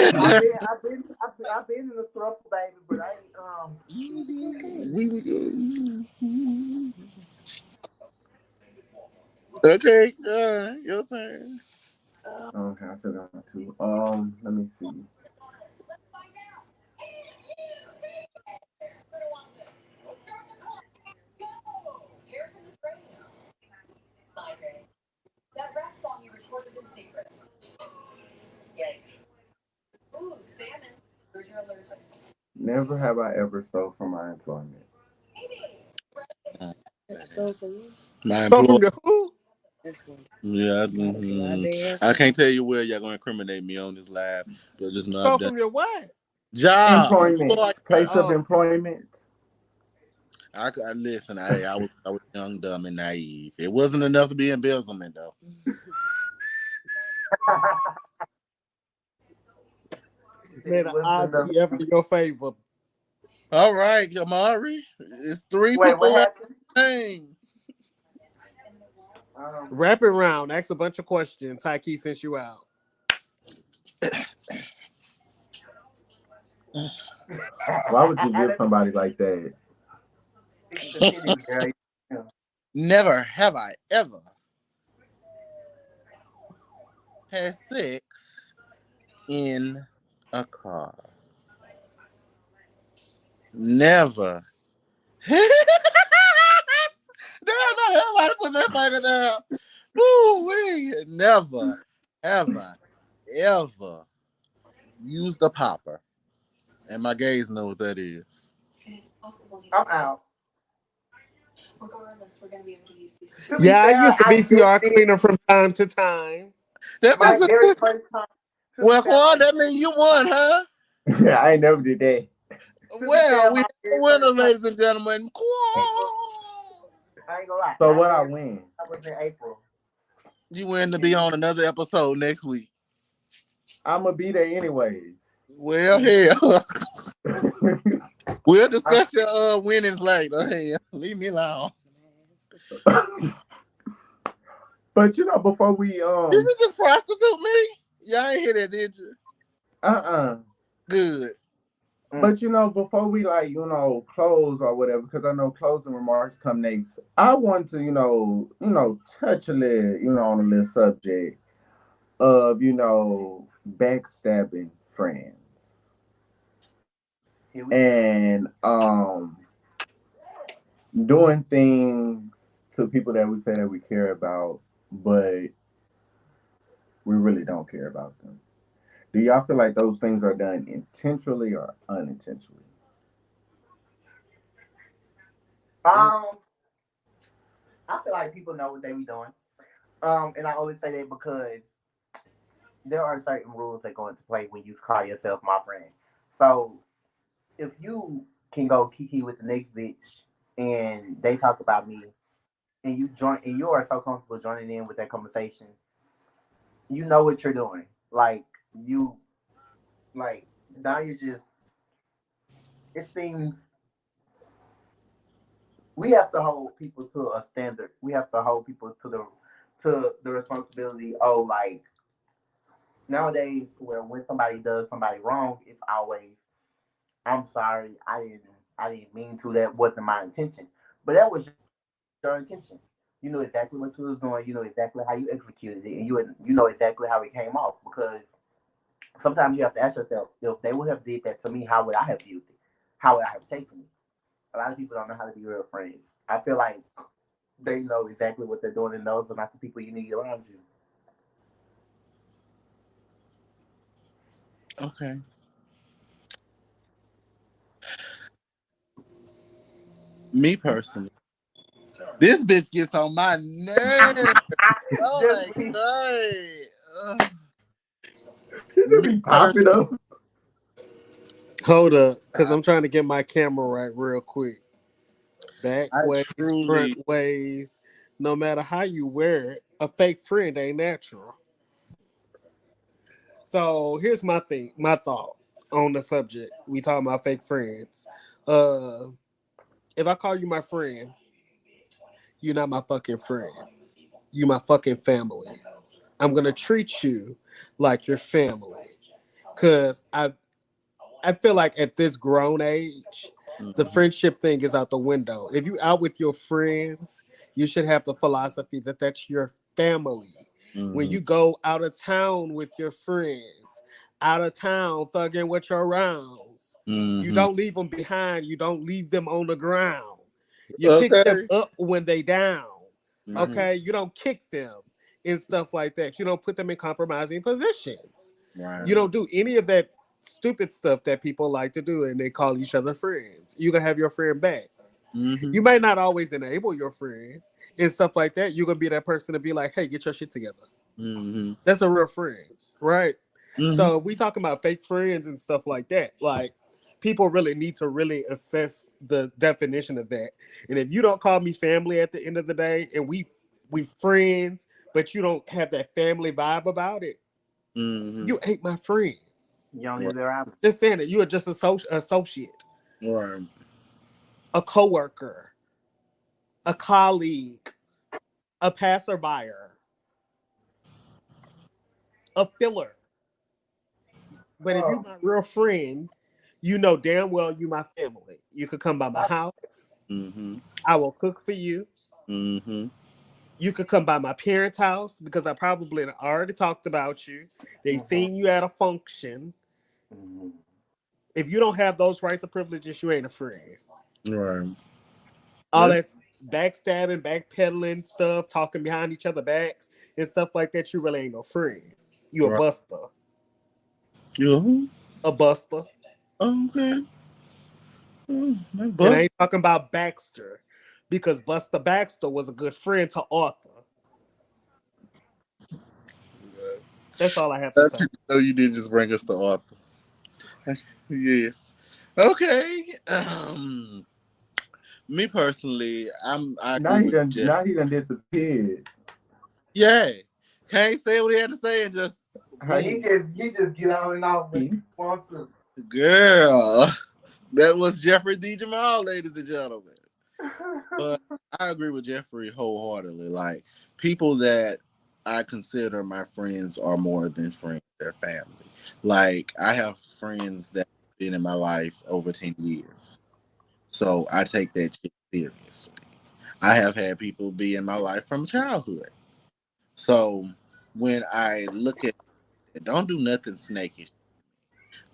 been in a throuple, baby, but I ain't Okay, your turn. Okay, I still got two. Let me see. Never have I ever stole from my employment. Uh, Stole from you. My Stole employer. from your who? That's one. Yeah, That's my bad. I can't tell you where y'all gonna incriminate me on this live, but just know I've Stole done from your what? job. Employment. Place Employer. of Oh, employment. I listen. I was young, dumb, and naive. It wasn't enough to be embezzlement though. may It the wasn't odds enough. be ever in your favor. All right, Jamari. It's three Wait, people what left. happened? Dang. Um, Rapid round. Ask a bunch of questions. Hy'ki sent you out. Why would you give somebody like that? it's the titties, girl. Yeah. Never have I ever had sex in a car. Never. Damn, not everybody put that finger down. Woo wee. Never, ever, ever used a popper. And my gays know what that is. I'm out. To be Yeah, I fair, used to I just VCR did cleaner from time to time. That my very makes first time. To be well, fair, Quan, that means you won, huh? I ain't never did that. Well, we my have a very winner, first time ladies and gentlemen. April. Quan. I ain't gonna lie. So My what I very win? I was in April. You win to be on another episode next week. I'ma be there anyways. Well, hell. We'll I'm, discuss your winnings later. Hell, leave me alone. But before we Did you just prostitute me? Y'all ain't hear that, did you? uh-uh. Good. mm. But before we like, close or whatever, because I know closing remarks come next. I want to, touch a little, on a little subject of, backstabbing friends. Here we go. And doing things to people that we say that we care about, but we really don't care about them. Do y'all feel like those things are done intentionally or unintentionally? Um, I feel like people know what they be doing. And I always say that because there are certain rules that go into play when you call yourself my friend. So if you can go kiki with the next bitch and they talk about me and you are so comfortable joining in with that conversation, you know what you're doing. Like you like now you're just it seems we have to hold people to a standard. We have to hold people to the responsibility. Oh, like nowadays, where when somebody does somebody wrong, it's always I'm sorry, I didn't mean to. That wasn't my intention. But that was your intention. You know exactly what you was doing. You know exactly how you executed it, and you know exactly how it came off. Because sometimes you have to ask yourself, if they would have did that to me, how would I have viewed it? How would I have taken it? A lot of people don't know how to be real friends. I feel like they know exactly what they're doing, and those are not the people you need around you. Okay. Me personally, this bitch gets on my nerves. Oh Just my me. god. You just Me be personally, popping up. Hold up, because I'm trying to get my camera right real quick. Back I ways, front truly. ways. No matter how you wear it, a fake friend ain't natural. So here's my thing, my thought on the subject. We talking about fake friends. Uh, if I call you my friend, you're not my fucking friend. You my fucking family. I'm gonna treat you like your family. Cause I feel like at this grown age, the Mhm, friendship thing is out the window. If you out with your friends, you should have the philosophy that that's your family. When mhm, you go out of town with your friends, out of town thugging with your rounds, you mhm. don't leave them behind. You don't leave them on the ground. You pick them Okay. up when they down. Mhm. Okay, you don't kick them and stuff like that. You don't put them in compromising positions. You Right. don't do any of that stupid stuff that people like to do, and they call each other friends. You can have your friend back. Mm-hmm. You might not always enable your friend and stuff like that. You're gonna be that person to be like, "Hey, get your shit together." Mm-hmm. That's a real friend, right? Mm-hmm. So if we talking about fake friends and stuff like that, like people really need to really assess the definition of that. And if you don't call me family at the end of the day, and we friends, but you don't have that family vibe about it, Mm-hmm. you ain't my friend. You don't need Right. to be around Just saying it. You are just a associate, Right. a coworker, a colleague, a passerby, a filler. But if you me. my real friend, you know damn well you my family. You could come by my house. Mm-hmm. I will cook for you. Mm-hmm. You could come by my parents' house because I probably already talked about you. They Mm-hmm. seen you at a function. Mm-hmm. If you don't have those rights or privileges, you ain't a friend. Right. All That's that backstabbing, backpedaling stuff, talking behind each other backs and stuff like that, you really ain't no friend. You a right. buster. You. A buster. Okay. That And I bus. ain't talking about Baxter because Buster Baxter was a good friend to Arthur. That's all I have to say. No, you didn't just bring us to Arthur. Yes. Okay. Me personally, I agree with Jeff. Now he done disappeared. Yeah. Can't say what he had to say and just Hy'ki. He just get on and off when he wants to. girl. That was Jeffrey D. Jamal, ladies and gentlemen. But I agree with Jeffrey wholeheartedly. Like people that I consider my friends are more than friends; they're family. Like I have friends that have been in my life over 10 years, so I take that shit seriously. I have had people be in my life from childhood, so when I look at it, don't do nothing snakish.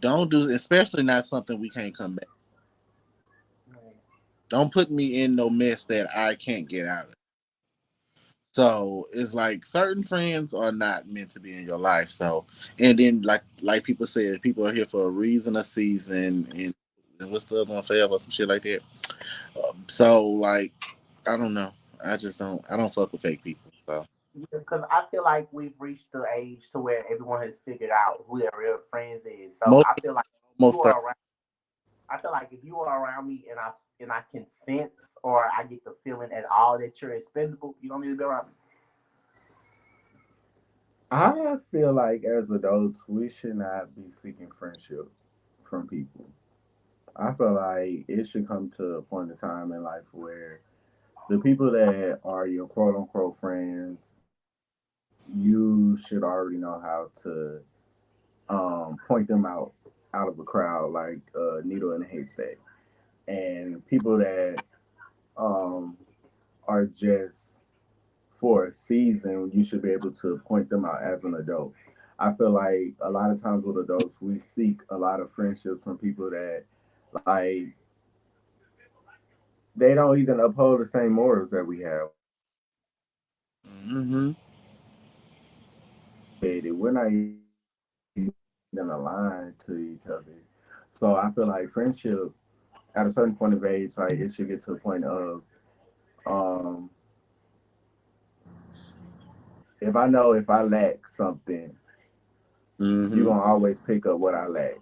Don't do, especially not something we can't come back. Don't put me in no mess that I can't get out of. So it's like certain friends are not meant to be in your life. So and then like people said, people are here for a reason, a season, and what's the other one forever, some shit like that. So like I don't know. I just don't. I don't fuck with fake people. So Because I feel like we've reached the age to where everyone has figured out who their real friends is. So most I feel like you most are around. I feel like if you are around me and I can sense or I get the feeling at all that you're expendable, you don't need to be around me. I feel like as adults, we should not be seeking friendship from people. I feel like it should come to a point in time in life where the people that are your quote unquote friends, you should already know how to point them out of a crowd like a needle in a haystack. And people that um, are just for a season, you should be able to point them out as an adult. I feel like a lot of times with adults, we seek a lot of friendships from people that like they don't even uphold the same morals that we have. We're not even mm-hmm. we're not even aligned to each other. So I feel like friendship at a certain point of age, like it should get to a point of um if I know if I lack something, you're Mm-hmm. gonna always pick up what I lack.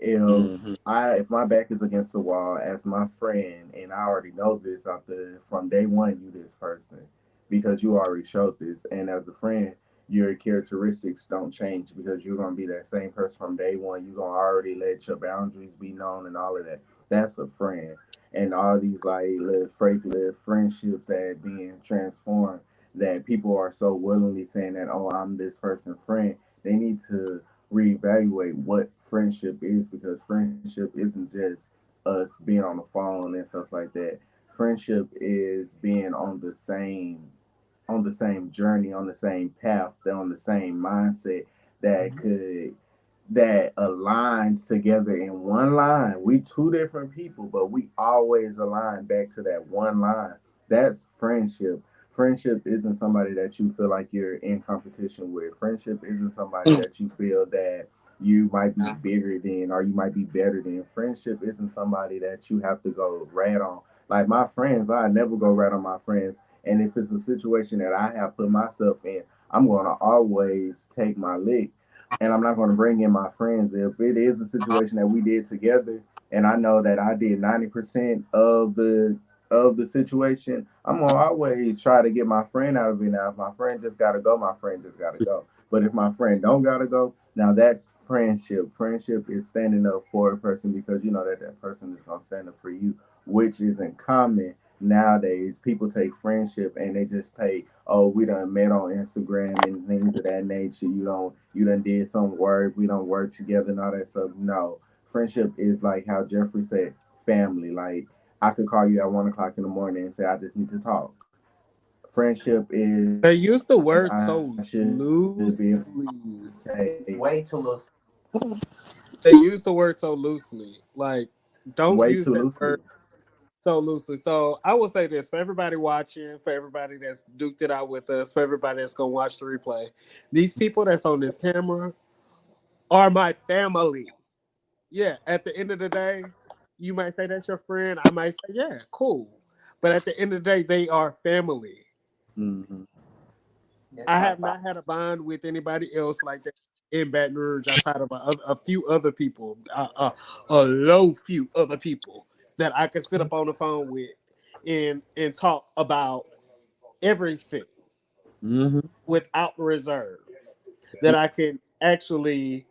Mm-hmm. If my back is against the wall as my friend and I already know this after from day one you this person because you already showed this and as a friend your characteristics don't change because you're gonna be that same person from day one. You're gonna already let your boundaries be known and all of that. That's a friend. And all these like little fake little friendships that being transformed that people are so willingly saying that, oh, I'm this person's friend. They need to reevaluate what friendship is because friendship isn't just us being on the phone and stuff like that. Friendship is being on the same journey, on the same path, on the same mindset that Mhm. could that aligns together in one line. We two different people, but we always align back to that one line. That's friendship. Friendship isn't somebody that you feel like you're in competition with. Friendship isn't somebody that you feel that you might be bigger than, or you might be better than. Friendship isn't somebody that you have to go rat on. Like my friends, I never go rat on my friends. And if it's a situation that I have put myself in, I'm going to always take my lick, and I'm not going to bring in my friends. If it is a situation that we did together, and I know that I did 90% of the situation, I'm gonna always try to get my friend out of it. Now, if my friend just gotta go, my friend just gotta go. But if my friend don't gotta go, now that's friendship. Friendship is standing up for a person because you know that that person is gonna stand up for you, which isn't common nowadays. People take friendship and they just take, oh, we done met on Instagram and things of that nature. You done did some work. We don't work together and all that stuff. No, friendship is like how Jeffrey said, family. Like I could call you at 1 o'clock in the morning and say I just need to talk. Friendship is They I use the should word be able so to say loosely. Way too little. They use the word so loosely. Like, don't way use too that loosely. word so loosely. So I will say this for everybody watching, for everybody that's duked it out with us, for everybody that's gonna watch the replay. These people that's on this camera are my family. Yeah, at the end of the day, you might say that's your friend. I might say, yeah, cool. But at the end of the day, they are family. Hmm. That's I my have fault. not had a bond with anybody else like that in Baton Rouge outside of a few other people, a low few other people that I could sit up on the phone with and talk about everything Hmm. without reserves. That I can actually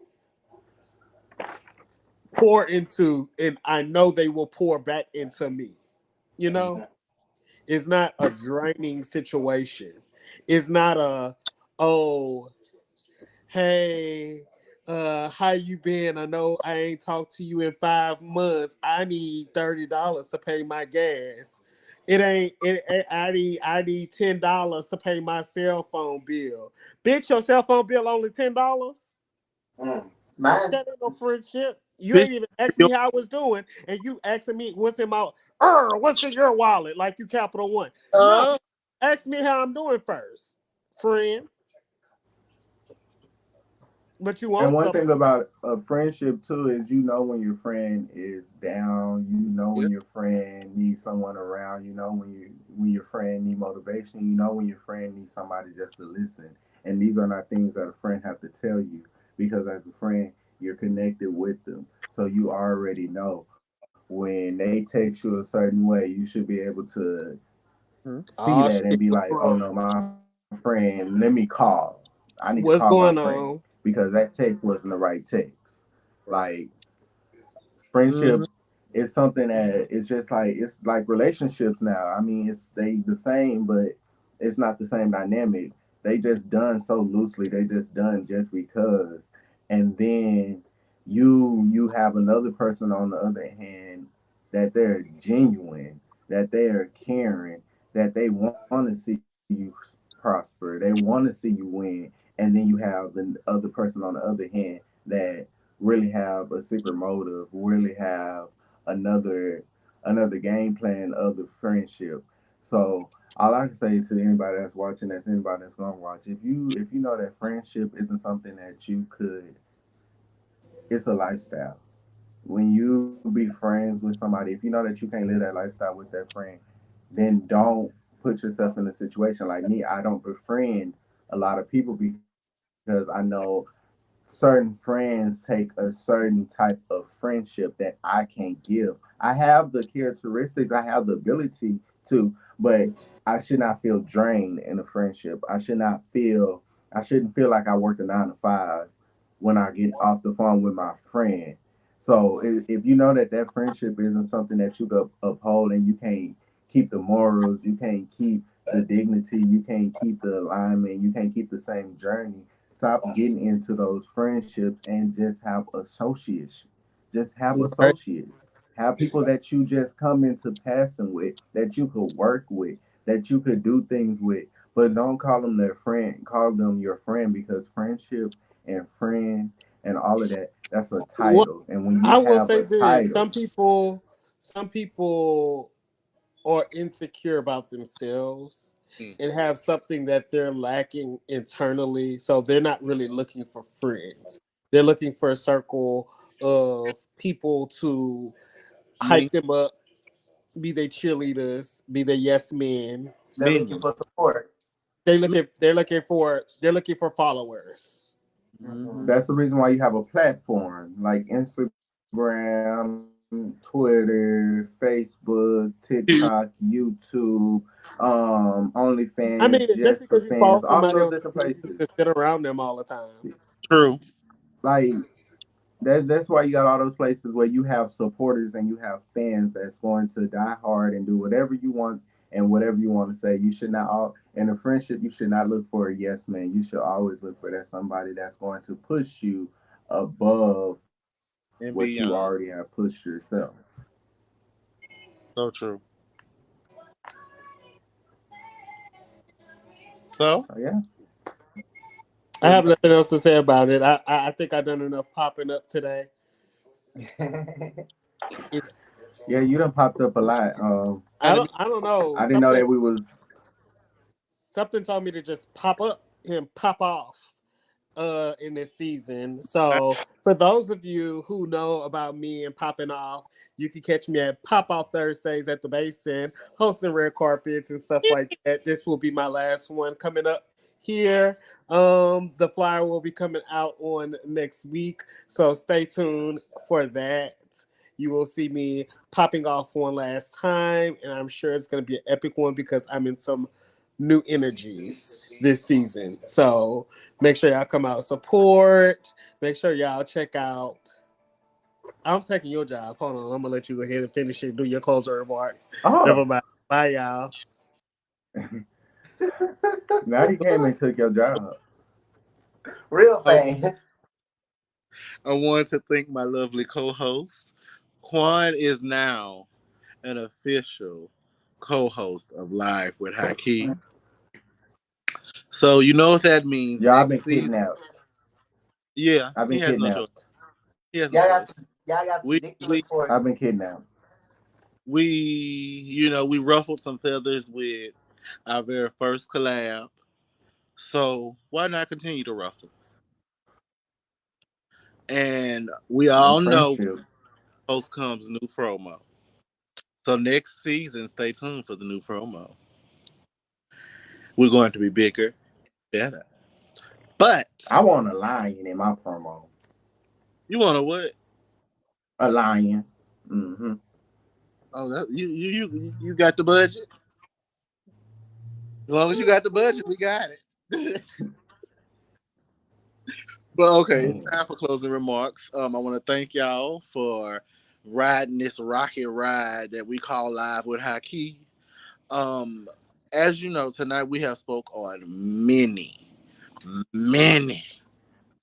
pour into, and I know they will pour back into me. You know, it's not a draining situation. It's not a, oh, hey, how you been? I know I ain't talked to you in 5 months. I need $30 to pay my gas. I need $10 to pay my cell phone bill. Bitch, your cell phone bill only $10? Mm. Mine. That ain't no friendship. You Bitch, ain't even asked me how I was doing, and you asking me what's in my what's in your wallet, like you Capital One. No, uh, ask me how I'm doing first, friend. But you And want one something. thing about a friendship too is you know when your friend is down, you know when yeah. your friend needs someone around, you know when your friend need motivation, you know when your friend needs somebody just to listen. And these are not things that a friend have to tell you because as a friend you're connected with them. So you already know when they text you a certain way, you should be able to see that Oh and be shit, like, what's oh no, wrong? my friend, let me call. I need to call my What's friend going on? because that text wasn't the right text. Like friendship Hmm. is something that it's just like it's like relationships now. I mean, it's they the same, but it's not the same dynamic. They just done so loosely. They just done just because, and then you have another person on the other hand that they're genuine, that they are caring, that they want to see you prosper. They want to see you win, and then you have the other person on the other hand that really have a secret motive, really have another another game plan of the friendship. So all I can say to anybody that's watching, that's anybody that's gonna watch, if you know that friendship isn't something that you could, it's a lifestyle. When you be friends with somebody, if you know that you can't live that lifestyle with that friend, then don't put yourself in a situation like me. I don't befriend a lot of people because I know certain friends take a certain type of friendship that I can't give. I have the characteristics, I have the ability to, but I should not feel drained in a friendship. I shouldn't feel like I worked a 9 to 5 when I get off the phone with my friend. So if you know that that friendship isn't something that you could uphold and you can't keep the morals, you can't keep the dignity, you can't keep the alignment, you can't keep the same journey. Stop getting into those friendships and just have associates. Just have Right. associates. Have people that you just come into passing with, that you could work with, that you could do things with. But don't call them their friend. Call them your friend because friendship and friend and all of that, that's a What title. And when you I will have say a this: title, some people are insecure about themselves and have something that they're lacking internally, so they're not really looking for friends. They're looking for a circle of people to Me, hype them up, be they cheerleaders, be they yes men. They're looking minion. for support. They're looking for followers. Mm-hmm. That's the reason why you have a platform like Instagram, Twitter, Facebook, TikTok, YouTube, I OnlyFans, mean, just Just for because you Fans, follow all of somebody those on different social media, you places. can sit around them all the time. True. Like that's why you got all those places where you have supporters and you have fans that's going to die hard and do whatever you want and whatever you want to say. You should not all in a friendship. You should not look for a yes man. You should always look for that somebody that's going to push you above what you And already have beyond. pushed yourself. So true. So, So yeah, I what have about nothing else to say about it. I think I've done enough popping up today. It's yeah, you done popped up a lot. I Alimony? don't I don't know. I didn't know Something that we was. something told me to just pop up and pop off in this season. So for those of you who know about me and popping off, you can catch me at Pop Off Thursdays at the Basin, hosting red carpets and stuff like that. This will be my last one coming up here. The flyer will be coming out on next week, so stay tuned for that. You will see me popping off one last time, and I'm sure it's going to be an epic one because I'm in some new energies this season. So make sure y'all come out support. Make sure y'all check out. I'm taking your job. Hold on, I'm gonna let you go ahead and finish it. Do your closing remarks. Oh, Never mind. Bye, y'all. now he came and took your job. Real I, fan. I want to thank my lovely co-host. Quan is now an official co-host of Live with Hy'ki. So you know what that means. Yeah, I've Next been season, kidnapped. yeah, I've he been has no choice. kidnapped. He has no Y'all got choice. some, y'all got some We dick to we look for. I've been kidnapped. we we ruffled some feathers with our very first collab. So why not continue to ruffle? And we In all know friendship. post comes new promo. So next season, stay tuned for the new promo. We're going to be bigger, better. But I want a lion in my promo. you want to what? A lion. Mm-hmm. Oh, you got the budget. As long as you got the budget, we got it. But okay, it's Damn. time for closing remarks. I want to thank y'all for riding this rocket ride that we call Live with Hy'ki. Um, as you know, tonight we have spoke on many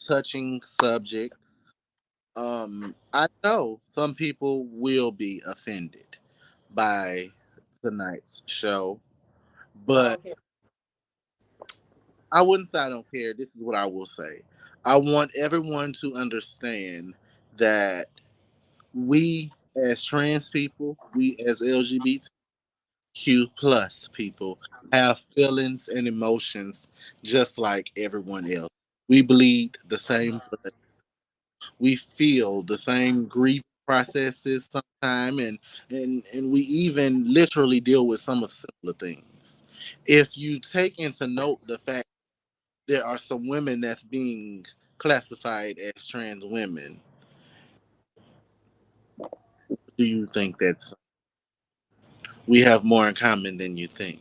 touching subjects. I know some people will be offended by tonight's show, I but don't care. I wouldn't say I don't care. This is what I will say. I want everyone to understand that we as trans people, we as LGBTQ plus people have feelings and emotions just like everyone else. We bleed the same blood. We feel the same grief processes sometimes, and we even literally deal with some of similar things. If you take into note the fact there are some women that's being classified as trans women, do you think that's we have more in common than you think?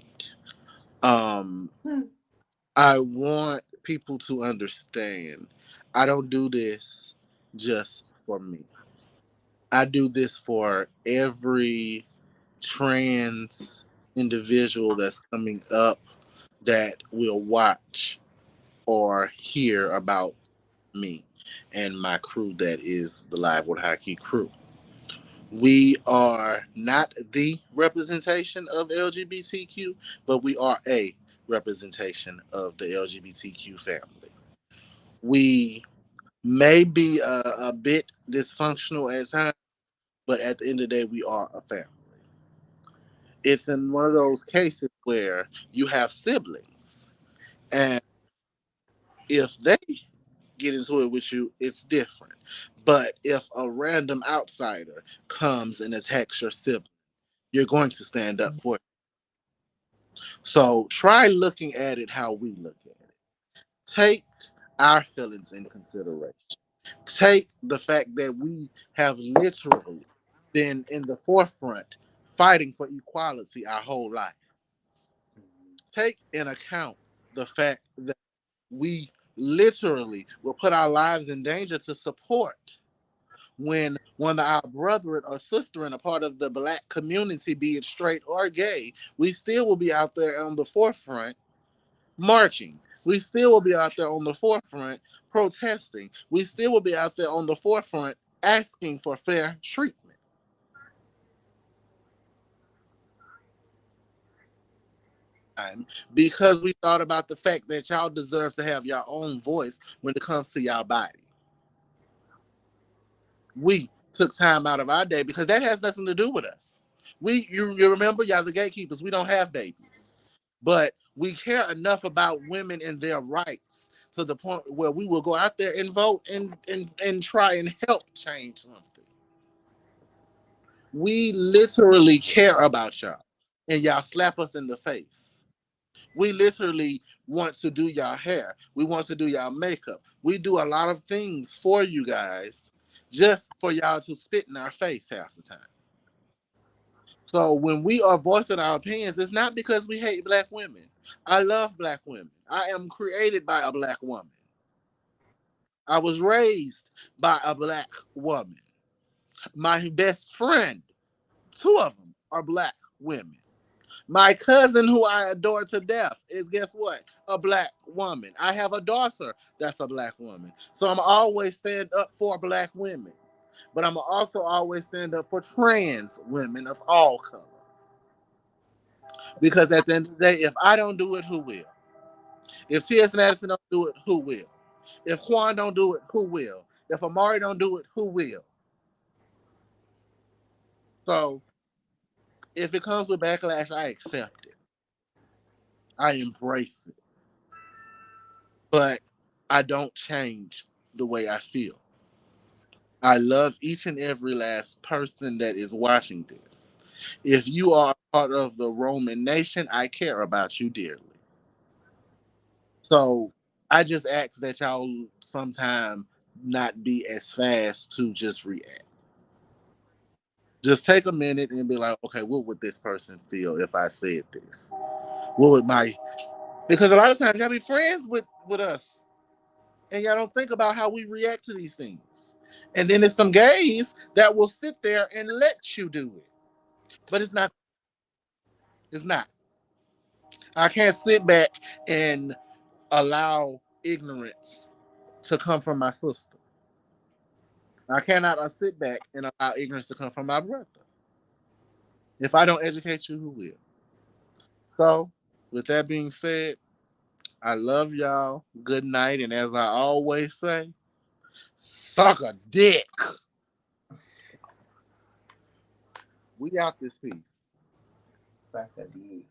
Um, Hmm. I want people to understand I don't do this just for me. I do this for every trans individual that's coming up that will watch or hear about me and my crew that is the Live with Hy'ki crew. We are not the representation of LGBTQ, but we are a representation of the LGBTQ family. We may be a bit dysfunctional at times, but at the end of the day, we are a family. It's in one of those cases where you have siblings, and if they get into it with you, it's different. But if a random outsider comes and attacks your sibling, you're going to stand up for it. So try looking at it how we look at it. Take our feelings in consideration. Take the fact that we have literally been in the forefront fighting for equality our whole life. Take in account the fact that we literally will put our lives in danger to support when one of our brethren or sister in a part of the black community, be it straight or gay, we still will be out there on the forefront marching. We still will be out there on the forefront protesting. We still will be out there on the forefront asking for fair treatment. Because we thought about the fact that y'all deserve to have your own voice when it comes to y'all body. We took time out of our day because that has nothing to do with us. You remember, y'all the gatekeepers, we don't have babies. But we care enough about women and their rights to the point where we will go out there and vote and try and help change something. We literally care about y'all. And y'all slap us in the face. We literally want to do y'all hair. We want to do y'all makeup. We do a lot of things for you guys just for y'all to spit in our face half the time. So when we are voicing our opinions, it's not because we hate black women. I love black women. I am created by a black woman. I was raised by a black woman. My best friend, two of them are black women. My cousin, who I adore to death, is guess what? A black woman. I have a daughter that's a black woman. So I'm always stand up for black women. But I'm also always stand up for trans women of all colors. Because at the end of the day, if I don't do it, who will? If C.S. Madison don't do it, who will? If Quan don't do it, who will? If Amari don't do it, who will? So if it comes with backlash, I accept it. I embrace it. But I don't change the way I feel. I love each and every last person that is watching this. If you are part of the Roman nation, I care about you dearly. So I just ask that y'all sometime not be as fast to just react. Just take a minute and be like, okay, what would this person feel if I said this? What would my because a lot of times y'all be friends with us and y'all don't think about how we react to these things. And then there's some gays that will sit there and let you do it. But it's not. I can't sit back and allow ignorance to come from my sister. I cannot sit back and allow ignorance to come from my brother. If I don't educate you, who will? So, with that being said, I love y'all. Good night. And as I always say, suck a dick. We out this piece. Back at the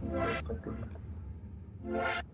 What's that second?